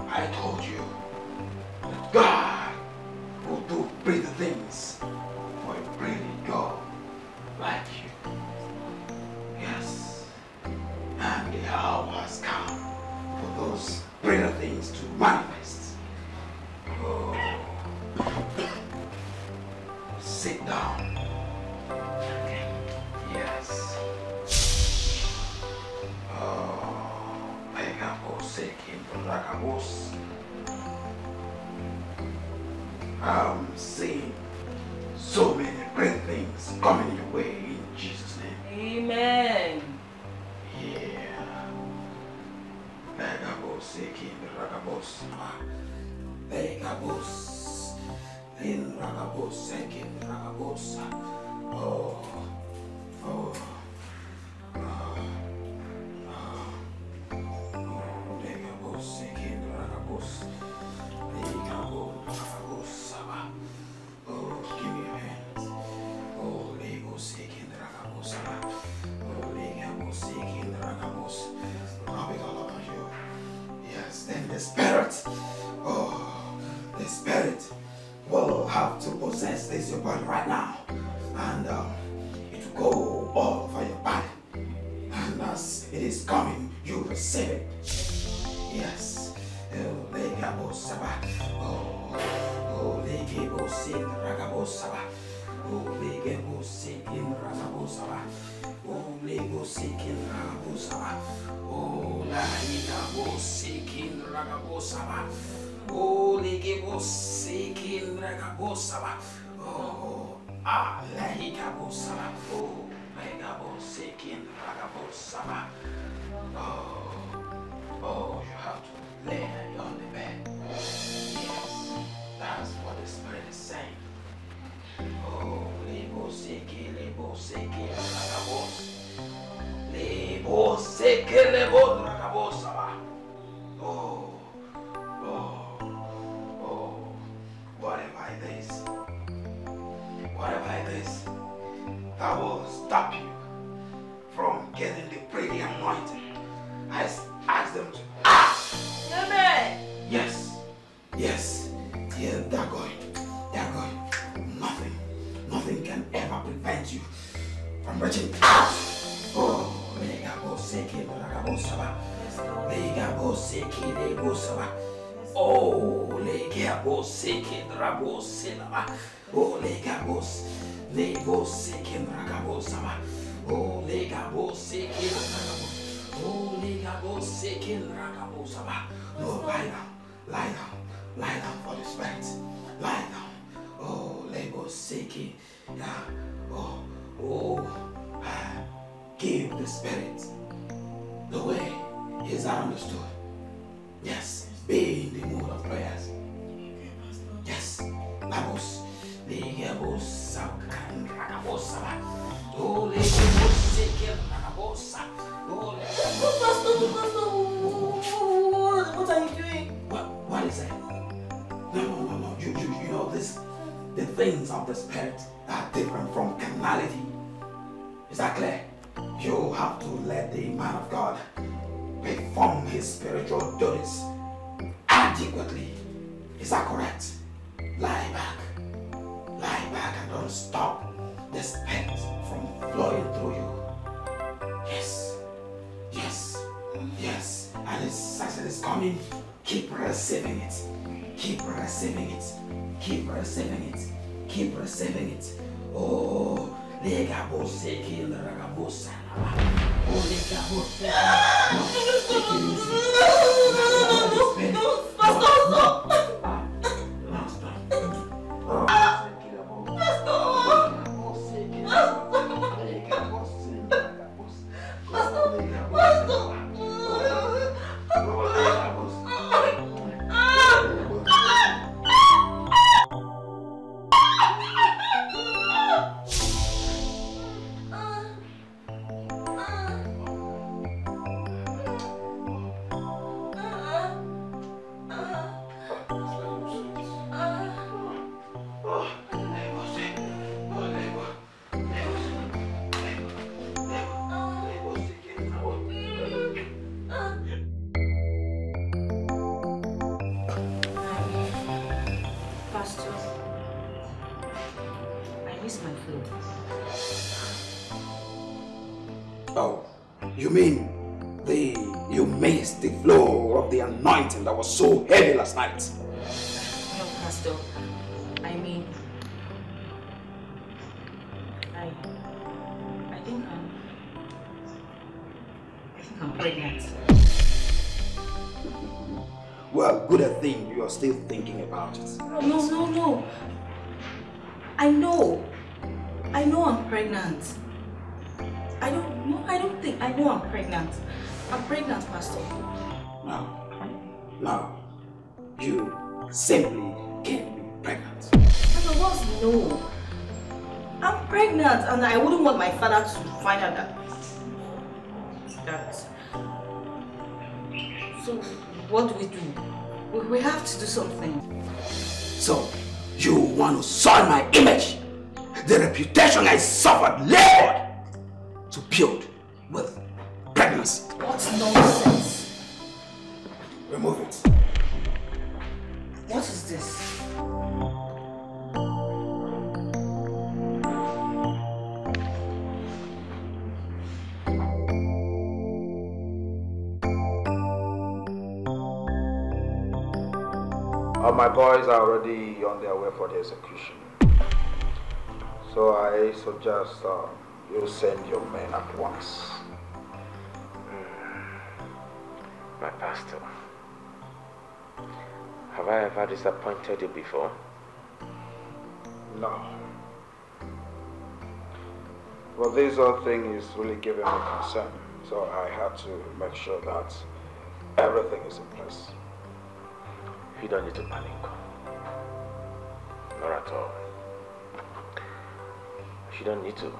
I told you that God will do great things for a pretty girl like you. Yes, and the hour has come for those greater things to manifest. Oh, sit down. Yes. I'm seeing so many great things coming your way in Jesus' name. Amen. Yeah. seeking ragabos. Legabos. In ragabos, seeking ragabos. Oh. Oh. Legabos, seeking ragabos. Legabos, saba. Oh, give me your hands. Oh, Lego seeking ragabos. Oh, Lego seeking ragabos. Rub it all over you. Yes, then the spirit. Oh, the spirit will have to possess this your body right now. And it will go all over your body. And as it is coming, you receive it. Yes. Oh, Lego saba. Oh, Lego seeking ragabos. Saba. Oh, Lego seeking ragabos. Saba. Oh, Lego seeking ragabos. Saba. Oh, Lego seeking ragabos. Saba. Oh, Lego seeking ragabos. Saba. Oh, Lego saba. Oh, Lego seeking ragabos. Saba. Oh, you have to lay on the bed. Yes, that's what the Spirit is saying. Oh, Lebo seke, ragabos. Lebo seke, ragabos. Oh, whatever it is, that will stop you from getting the pretty anointing. I ask them to ask. Yes. Yeah, they're going. Nothing can ever prevent you from reaching out. Oh, Legabo Seki, Ragabo Saba. Legabo Seki, Lego Saba. Oh, Legabo Seki, Rabo Saba. Oh, Legabo Seki, Ragabo Saba. Oh, Legabo Seki, Ragabo. Oh, Legabo Seki, Ragabo Saba. Oh, lie down for the spirit. Lie down. Oh, Lego Seki. Give the spirit the way is understood. Yes, be in the mood of prayers. Yes, Labos, Legabos, Sakan, Ragabos, oh, Legabos, Seki, Ragabos, oh, what are you doing? What is it? No. You know this. The things of the spirit are different from carnality. Is that clear? You have to let the man of God perform his spiritual duties adequately. Is that correct? Lie back and don't stop the spirit from flowing through you. Yes. And as it is coming, keep receiving it. Keep receiving it. Oh, Legabo Seki, Ragabo Sana. Oh, Legabo Seki. Oh, you mean you missed the flow of the anointing that was so heavy last night? No, Pastor. I mean, I think I'm pregnant. Well, good a thing you are still thinking about it. No. I know I'm pregnant. I know I'm pregnant. I'm pregnant, Pastor. No. No. You simply can't be pregnant. Papa, what's no? I'm pregnant and I wouldn't want my father to find out that. So, what do we do? We have to do something. So, you want to soil my image? The reputation I suffered, labored to build with pregnancy. What nonsense? Remove it. What is this? My boys are already on their way for the execution. So I suggest you send your men at once. My pastor, have I ever disappointed you before? No. Well, this whole thing is really giving me concern. So I had to make sure that everything is in place. You don't need to panic. Not at all. You don't need to.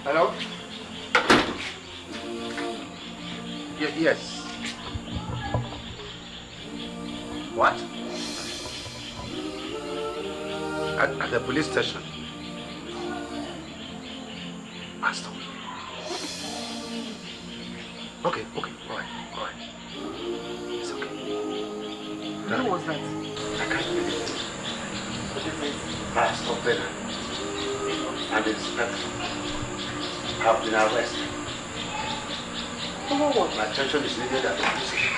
Hello? Yes. What? At the police station? Pastor. Okay, all right. It's okay. Who was that? I can't believe it. Pastor Bernard and the inspector have been arrested. Oh, my attention is needed at the police station.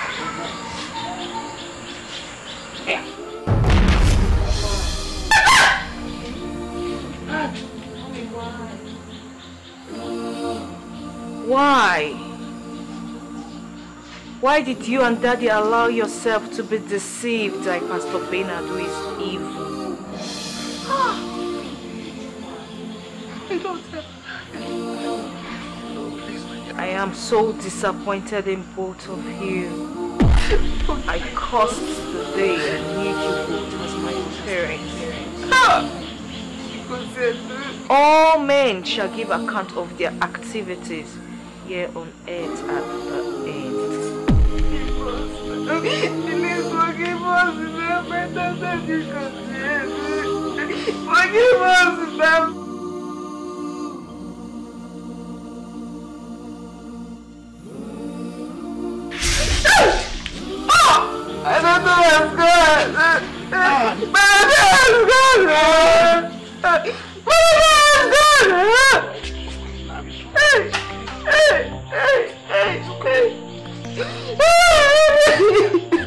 Yeah. Why? Why did you and Daddy allow yourself to be deceived by Pastor Bernard, who is evil? I am so disappointed in both of you. I cursed the day I made you both as my parents. All men shall give account of their activities here on earth at the end. Please forgive us in the better than you can see. Forgive us in the I don't know what's going on. Hey.